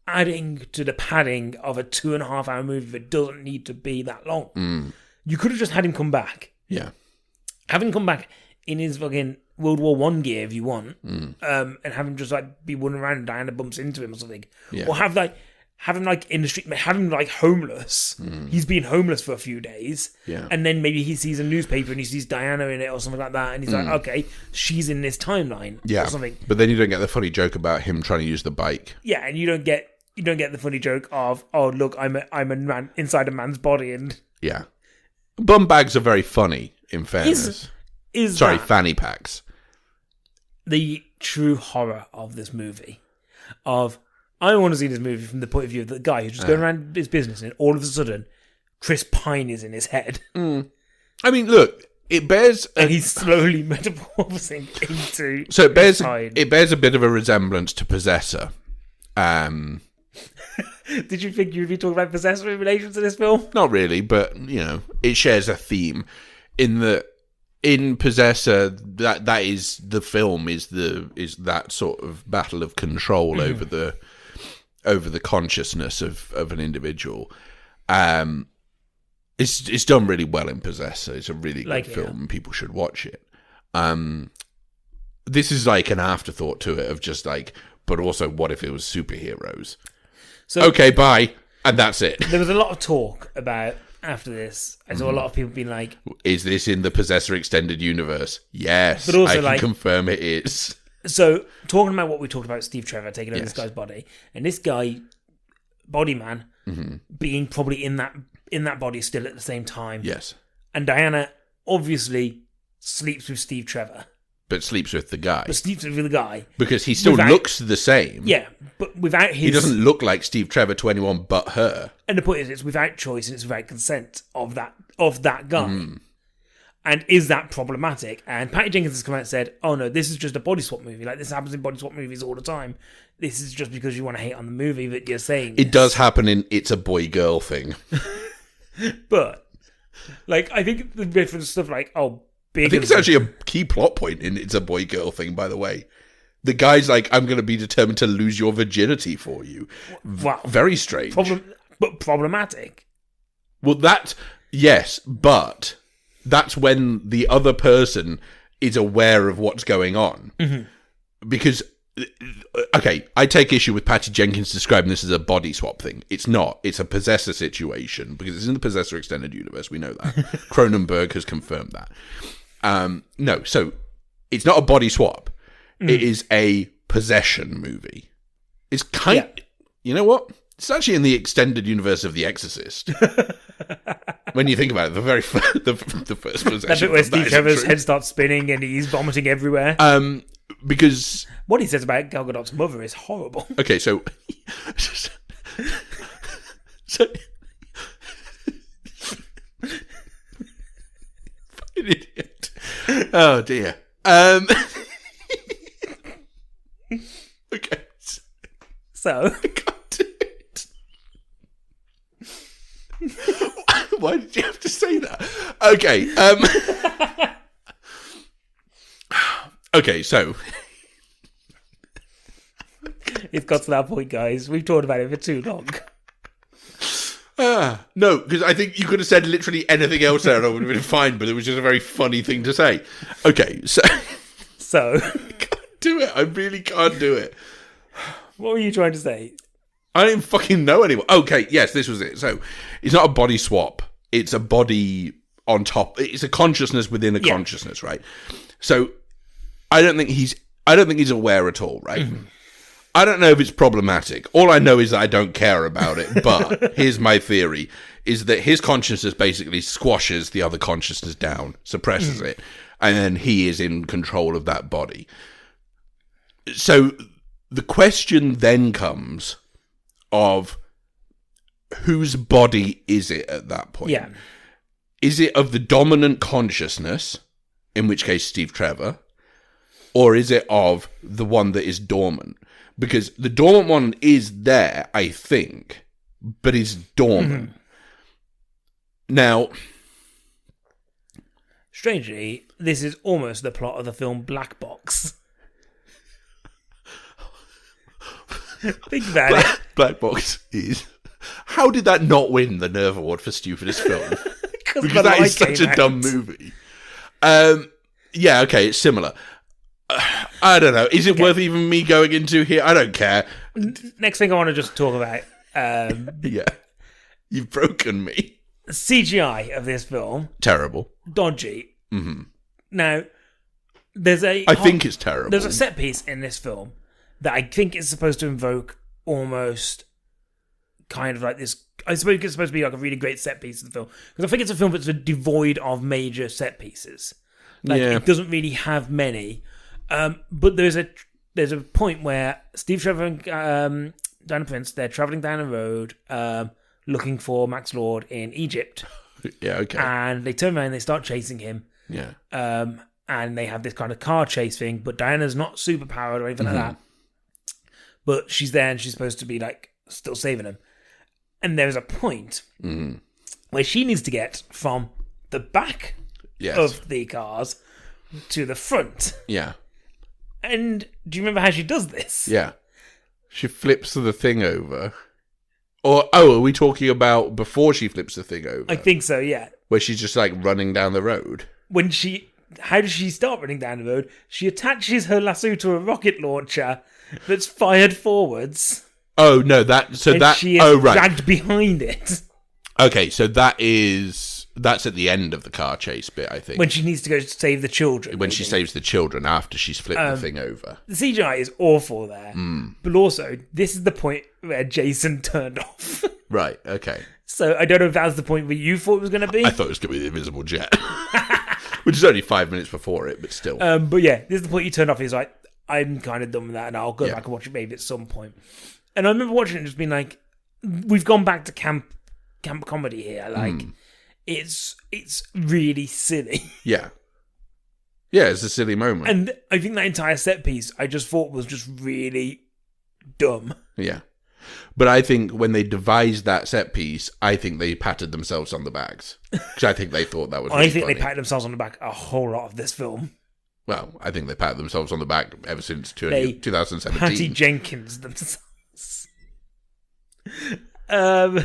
Adding to the padding of a 2.5 hour movie that doesn't need to be that long. You could have just had him come back. Yeah. Have him come back in his fucking World War I gear if you want, and have him just be running around and Diana bumps into him or something. Yeah. Or have him in the street, have him homeless. He's been homeless for a few days. Yeah. And then maybe he sees a newspaper and he sees Diana in it or something like that, and he's like, okay, she's in this timeline or something. But then you don't get the funny joke about him trying to use the bike. Yeah, and you don't get the funny joke of, oh look, I'm a man inside a man's body, and yeah. Bum bags are very funny, in fairness. Sorry, fanny packs. The true horror of this movie. I want to see this movie from the point of view of the guy who's just going around his business and all of a sudden Chris Pine is in his head. I mean, look, it bears... And he's slowly metamorphosing into... So it bears a bit of a resemblance to Possessor. Did you think you'd be talking about Possessor in relation to this film? Not really, but, it shares a theme in Possessor, that is the film is that sort of battle of control over the consciousness of an individual. It's done really well in Possessor. It's a really good film, and people should watch it. this is like an afterthought to it of just like, but also what if it was superheroes? So okay, bye. And that's it. There was a lot of talk about after this. I saw a lot of people being like, is this in the Possessor Extended Universe? Yes, but also I can confirm it is. So, talking about what we talked about, Steve Trevor taking over this guy's body, and this guy, body man, being probably in that body still at the same time. Yes. And Diana obviously sleeps with Steve Trevor. But sleeps with the guy. Because he still looks the same. Yeah, but without his... He doesn't look like Steve Trevor to anyone but her. And the point is, it's without choice and it's without consent of that guy. And is that problematic? And Patty Jenkins has come out and said, oh no, this is just a body swap movie. Like, this happens in body swap movies all the time. This is just because you want to hate on the movie that you're saying It does happen in It's a Boy-Girl thing. But, like, I think the different stuff like, I think it's actually a key plot point in It's a Boy-Girl thing, by the way. The guy's like, I'm going to be determined to lose your virginity for you. Wow. Very strange. But problematic. Well, yes, but that's when the other person is aware of what's going on. Because, okay, I take issue with Patty Jenkins describing this as a body swap thing. It's not. It's a Possessor situation, because it's in the Possessor Extended Universe. We know that. Cronenberg has confirmed that. No, so it's not a body swap. It is a possession movie. It's you know what? It's actually in the extended universe of The Exorcist. When you think about it, the first possession. That bit where Steve Trevor's head starts spinning and he's vomiting everywhere. Because what he says about Gal Gadot's mother is horrible. Okay, so idiot. Oh dear. Okay. So I can't do it. Why did you have to say that? Okay. Okay, so it's got to that point, guys. We've talked about it for too long. No, because I think you could have said literally anything else there and I would have been fine, but it was just a very funny thing to say. Okay, so I can't do it. I really can't do it. What were you trying to say? I don't fucking know anymore. Okay, yes, this was it. So it's not a body swap. It's a body on top. It's a consciousness within a consciousness, right? So I don't think he's aware at all, right? I don't know if it's problematic. All I know is that I don't care about it. But here's my theory, is that his consciousness basically squashes the other consciousness down, suppresses it, and then he is in control of that body. So the question then comes of whose body is it at that point? Yeah. Is it of the dominant consciousness, in which case Steve Trevor, or is it of the one that is dormant? Because the dormant one is there, I think, but is dormant. Now, strangely, this is almost the plot of the film Black Box. Think about it. Black Box is... How did that not win the Nerve Award for stupidest film? Because that is such a dumb movie. Yeah, okay, it's similar. I don't know. Is it worth even me going into here? I don't care. Next thing I want to just talk about... yeah. You've broken me. CGI of this film. Terrible. Dodgy. Mm-hmm. Now, I think it's terrible. There's a set piece in this film that I think is supposed to invoke almost kind of like this... I suppose it's supposed to be like a really great set piece of the film. Because I think it's a film that's devoid of major set pieces. It doesn't really have many. But there's a point where Steve Trevor and Diana Prince, they're travelling down a road looking for Max Lord in Egypt. Yeah, okay. And they turn around and they start chasing him. Yeah. And they have this kind of car chase thing, but Diana's not super powered or anything like that. But she's there and she's supposed to be like still saving him. And there's a point where she needs to get from the back of the cars to the front. Yeah. And do you remember how she does this? Yeah. She flips the thing over. Or, are we talking about before she flips the thing over? I think so, yeah. Where she's just like running down the road. When she how does she start running down the road? She attaches her lasso to a rocket launcher that's fired forwards. Oh no, she is dragged behind it. Okay, so that's at the end of the car chase bit, I think. When she needs to go save the children. When she saves the children after she's flipped the thing over. The CGI is awful there. But also, this is the point where Jason turned off. Right, okay. So I don't know if that was the point where you thought it was going to be. I thought it was going to be the invisible jet. Which is only 5 minutes before it, but still. But yeah, this is the point you turned off. He's like, I'm kind of done with that, and I'll go back and watch it maybe at some point. And I remember watching it and just being like, we've gone back to camp comedy here. Like, it's really silly. Yeah. Yeah, it's a silly moment. And I think that entire set piece I just thought was just really dumb. Yeah. But I think when they devised that set piece, I think they patted themselves on the backs. Because I think they thought that was really funny. They patted themselves on the back a whole lot of this film. Well, I think they patted themselves on the back ever since 2017. Patty Jenkins themselves. I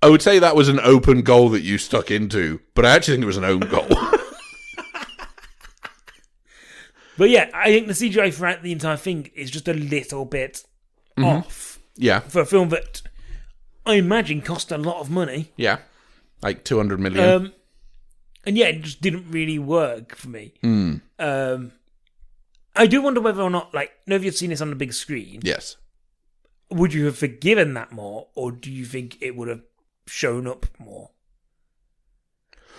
would say that was an open goal that you stuck into, but I actually think it was an own goal. But yeah, I think the CGI throughout the entire thing is just a little bit off. Yeah. For a film that I imagine cost a lot of money. Yeah. Like 200 million. And yeah, it just didn't really work for me. I do wonder whether or not, like, if you'd seen this on the big screen. Yes. Would you have forgiven that more, or do you think it would have shown up more?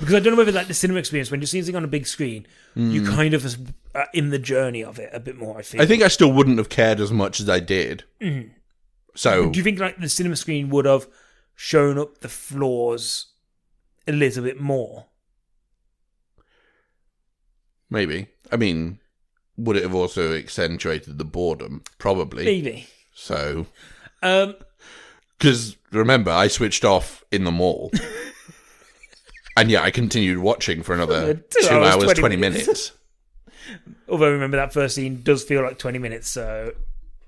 Because I don't know whether, like, the cinema experience, when you're seeing something on a big screen, you kind of are in the journey of it a bit more, I think. I think I still wouldn't have cared as much as I did. So, do you think, like, the cinema screen would have shown up the flaws a little bit more? Maybe. I mean, would it have also accentuated the boredom? Probably. Maybe. So, because remember, I switched off in the mall. And yeah, I continued watching for another 2 hours, 20 minutes. Although, remember, that first scene does feel like 20 minutes, so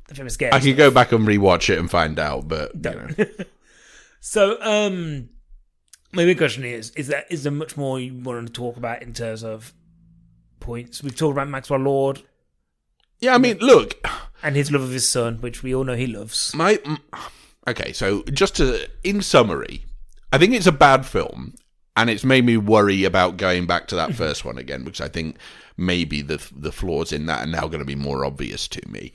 the film is scary. I could go back and rewatch it and find out, but, you know. So, my big question is there much more you want to talk about in terms of points? We've talked about Maxwell Lord. Yeah, I mean, look. And his love of his son, which we all know he loves. Okay, so just in summary, I think it's a bad film. And it's made me worry about going back to that first one again, because I think maybe the flaws in that are now going to be more obvious to me.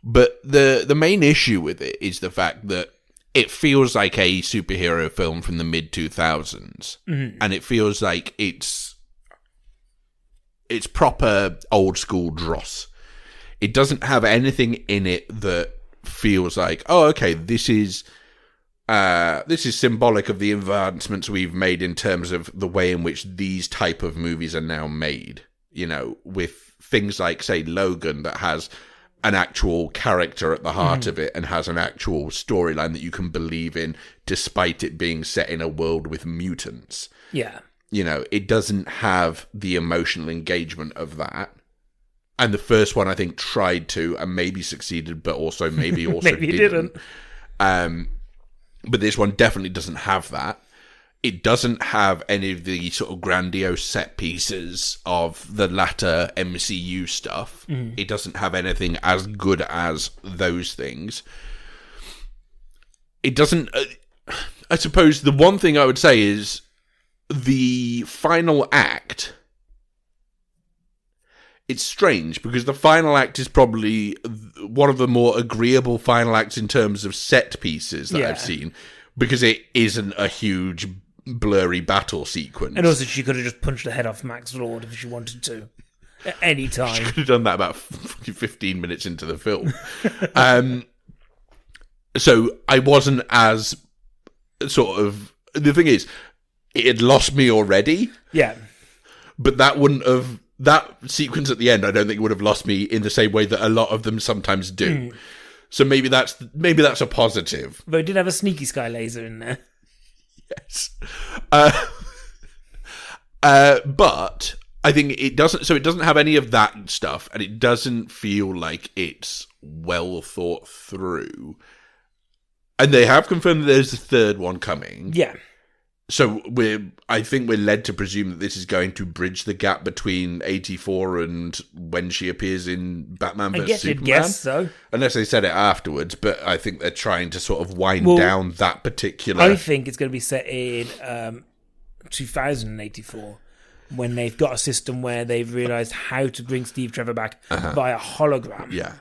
But the main issue with it is the fact that it feels like a superhero film from the mid-2000s. And it feels like it's proper old-school dross. It doesn't have anything in it that feels like, oh, okay, this is symbolic of the advancements we've made in terms of the way in which these type of movies are now made. You know, with things like, say, Logan, that has an actual character at the heart of it and has an actual storyline that you can believe in, despite it being set in a world with mutants. Yeah. You know, it doesn't have the emotional engagement of that. And the first one, I think, tried to, and maybe succeeded, but also maybe didn't. But this one definitely doesn't have that. It doesn't have any of the sort of grandiose set pieces of the latter MCU stuff. It doesn't have anything as good as those things. It doesn't... I suppose the one thing I would say is the final act... It's strange, because the final act is probably one of the more agreeable final acts in terms of set pieces that I've seen, because it isn't a huge, blurry battle sequence. And also, she could have just punched the head off Max Lord if she wanted to, at any time. She could have done that about 15 minutes into the film. So I wasn't as sort of... The thing is, it had lost me already. Yeah. But that wouldn't have... That sequence at the end, I don't think would have lost me in the same way that a lot of them sometimes do. So maybe that's a positive. But it did have a sneaky sky laser in there. Yes. But I think it doesn't. So it doesn't have any of that stuff, and it doesn't feel like it's well thought through. And they have confirmed that there's a third one coming. Yeah. So I think we're led to presume that this is going to bridge the gap between 84 and when she appears in Batman vs Superman. I guess so. Unless they said it afterwards, but I think they're trying to sort of wind down that particular... I think it's going to be set in 2084, when they've got a system where they've realised how to bring Steve Trevor back via hologram. Yeah.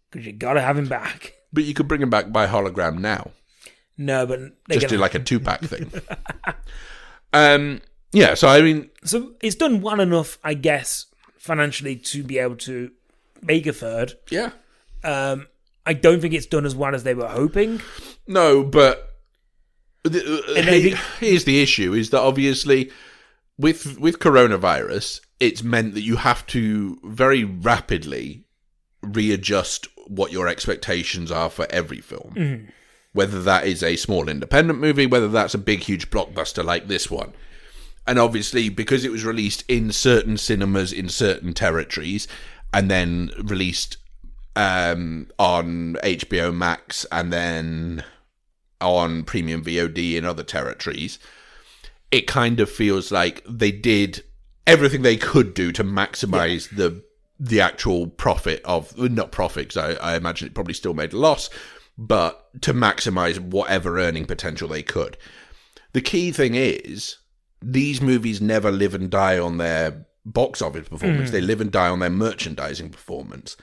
Because you got to have him back. But you could bring him back by hologram now. No, but... Just do like a 2-pack thing. Yeah, so I mean... So it's done well enough, I guess, financially to be able to make a third. Yeah. I don't think it's done as well as they were hoping. No, but... Here's the issue, is that obviously with coronavirus, it's meant that you have to very rapidly readjust what your expectations are for every film. Mm-hmm. Whether that is a small independent movie, whether that's a big, huge blockbuster like this one. And obviously, because it was released in certain cinemas in certain territories, and then released on HBO Max, and then on premium VOD in other territories, it kind of feels like they did everything they could do to maximize the actual profit of... Not profit, because I imagine it probably still made a loss, but to maximize whatever earning potential they could. The key thing is, these movies never live and die on their box office performance. They live and die on their merchandising performance.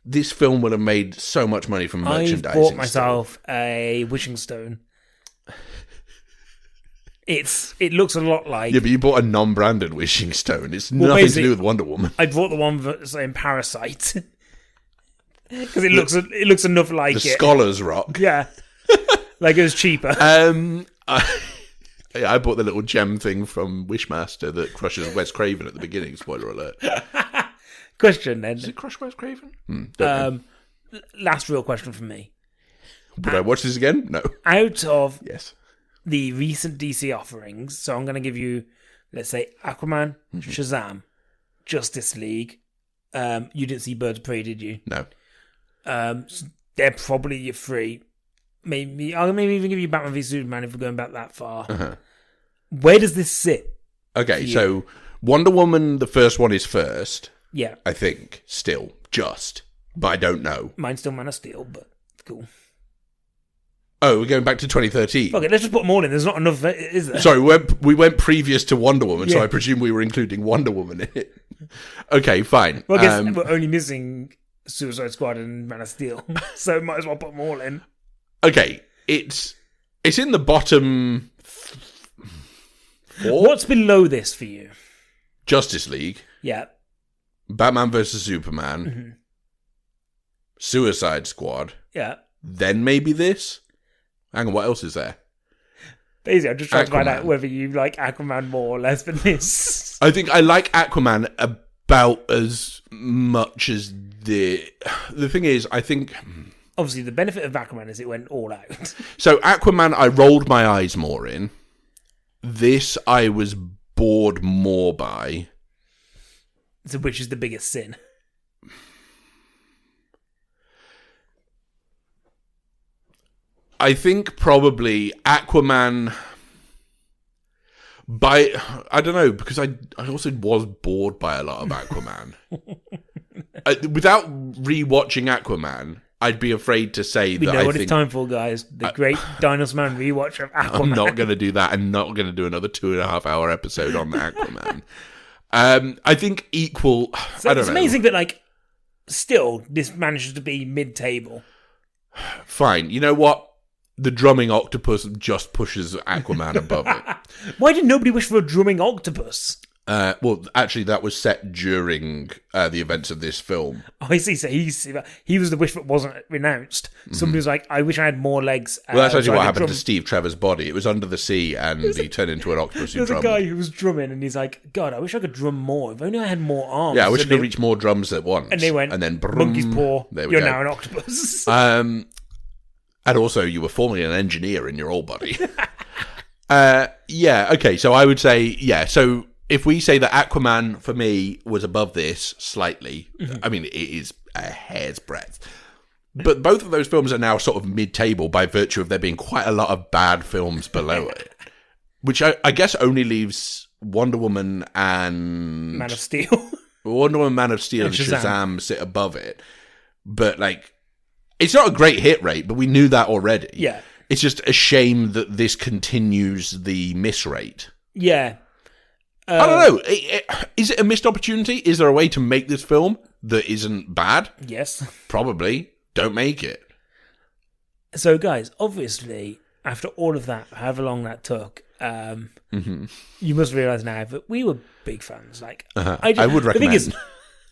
This film would have made so much money from merchandising. I bought myself a wishing stone. It looks a lot like... Yeah, but you bought a non-branded wishing stone. It's nothing to do with Wonder Woman. I bought the one that's in Parasite. Because it looks enough like the Scholar's Rock. Yeah. Like it was cheaper. I bought the little gem thing from Wishmaster that crushes Wes Craven at the beginning. Spoiler alert. Question then. Does it crush Wes Craven? Last real question from me. Would I watch this again? No. Out of yes. the recent DC offerings, so I'm going to give you, let's say, Aquaman, Shazam, Justice League. You didn't see Birds of Prey, did you? No. So they're probably your three. Maybe I'll even give you Batman v Superman if we're going back that far. Uh-huh. Where does this sit? Okay, so Wonder Woman, the first one is first. Yeah. I think, still, but I don't know. Mine's still Man of Steel, but it's cool. Oh, we're going back to 2013. Okay, let's just put them all in. There's not enough, is there? Sorry, we went previous to Wonder Woman, so I presume we were including Wonder Woman in it. Okay, fine. Well, I guess we're only missing Suicide Squad and Man of Steel, so might as well put them all in. Okay, it's in the bottom 4. What's below this for you? Justice League. Yeah. Batman vs Superman. Mm-hmm. Suicide Squad. Yeah. Then maybe this. Hang on, what else is there? Basically, I'm just trying to find out whether you like Aquaman more or less than this. I think I like Aquaman about as much as the thing is, I think... Obviously, the benefit of Aquaman is it went all out. So Aquaman, I rolled my eyes more in. This, I was bored more by. So which is the biggest sin? I think probably Aquaman... I don't know, because I also was bored by a lot of Aquaman. Without rewatching Aquaman, I'd be afraid to say we that know what it's time for, guys. The great Dinosaur Man rewatch of Aquaman. I'm not going to do that. I'm not going to do another 2.5-hour episode on Aquaman. I think equal... So I don't know. It's amazing that, like, still, this manages to be mid-table. Fine. You know what? The drumming octopus just pushes Aquaman above it. Why did nobody wish for a drumming octopus? Well, actually, that was set during the events of this film. Oh, I see. So he was the wish that wasn't renounced. Somebody was like, I wish I had more legs. Well, that's actually what happened to Steve Trevor's body. It was under the sea, and he turned into an octopus who drummed. There's a guy who was drumming, and he's like, God, I wish I could drum more. If only I had more arms. Yeah, I wish I could reach more drums at once. And they went, and then monkey's paw, you're now an octopus. And also, you were formerly an engineer in your old body. Yeah, okay, so I would say, yeah, so if we say that Aquaman, for me, was above this slightly, I mean, it is a hair's breadth. But both of those films are now sort of mid-table by virtue of there being quite a lot of bad films below it. Which I guess only leaves Wonder Woman and... Man of Steel. Wonder Woman, Man of Steel, and Shazam sit above it. But, like, it's not a great hit rate, but we knew that already. Yeah. It's just a shame that this continues the miss rate. Yeah. I don't know. Is it a missed opportunity? Is there a way to make this film that isn't bad? Yes. Probably. Don't make it. So, guys, obviously, after all of that, however long that took, you must realise now that we were big fans. Like, I would recommend. The thing is,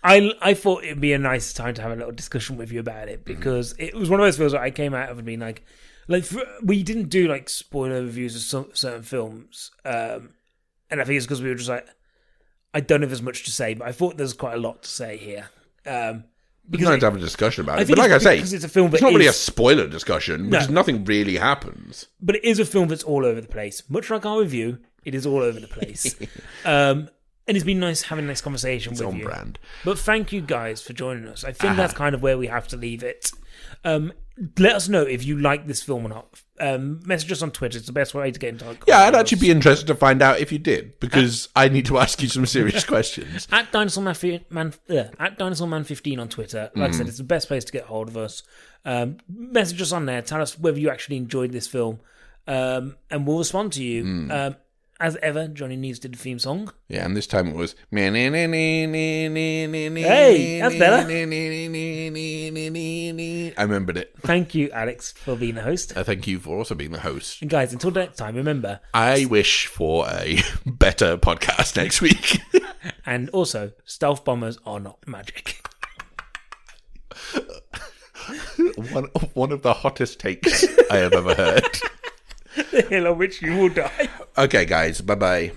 I thought it'd be a nice time to have a little discussion with you about it, because it was one of those films that I came out of and being like we didn't do like spoiler reviews of certain films, and I think it's because we were just like, I don't have as much to say, but I thought there's quite a lot to say here. Because nice to have a discussion about it, but like I say, it's a film that it's not really a spoiler discussion because nothing really happens. But it is a film that's all over the place, much like our review. It is all over the place. And it's been nice having this conversation with you. It's on brand. But thank you guys for joining us. I think that's kind of where we have to leave it. Let us know if you like this film or not. Message us on Twitter. It's the best way to get in touch. Yeah, I'd actually be interested to find out if you did, because I need to ask you some serious questions. At Dinosaur Man 15 on Twitter. Like I said, it's the best place to get hold of us. Message us on there. Tell us whether you actually enjoyed this film, and we'll respond to you. As ever, Johnny Neves did the theme song. Yeah, and this time it was... Hey, that's better. I remembered it. Thank you, Alex, for being the host. Thank you for also being the host. And guys, until next time, remember... I wish for a better podcast next week. And also, stealth bombers are not magic. One of the hottest takes I have ever heard. The hill on which you will die. Okay, guys. Bye-bye.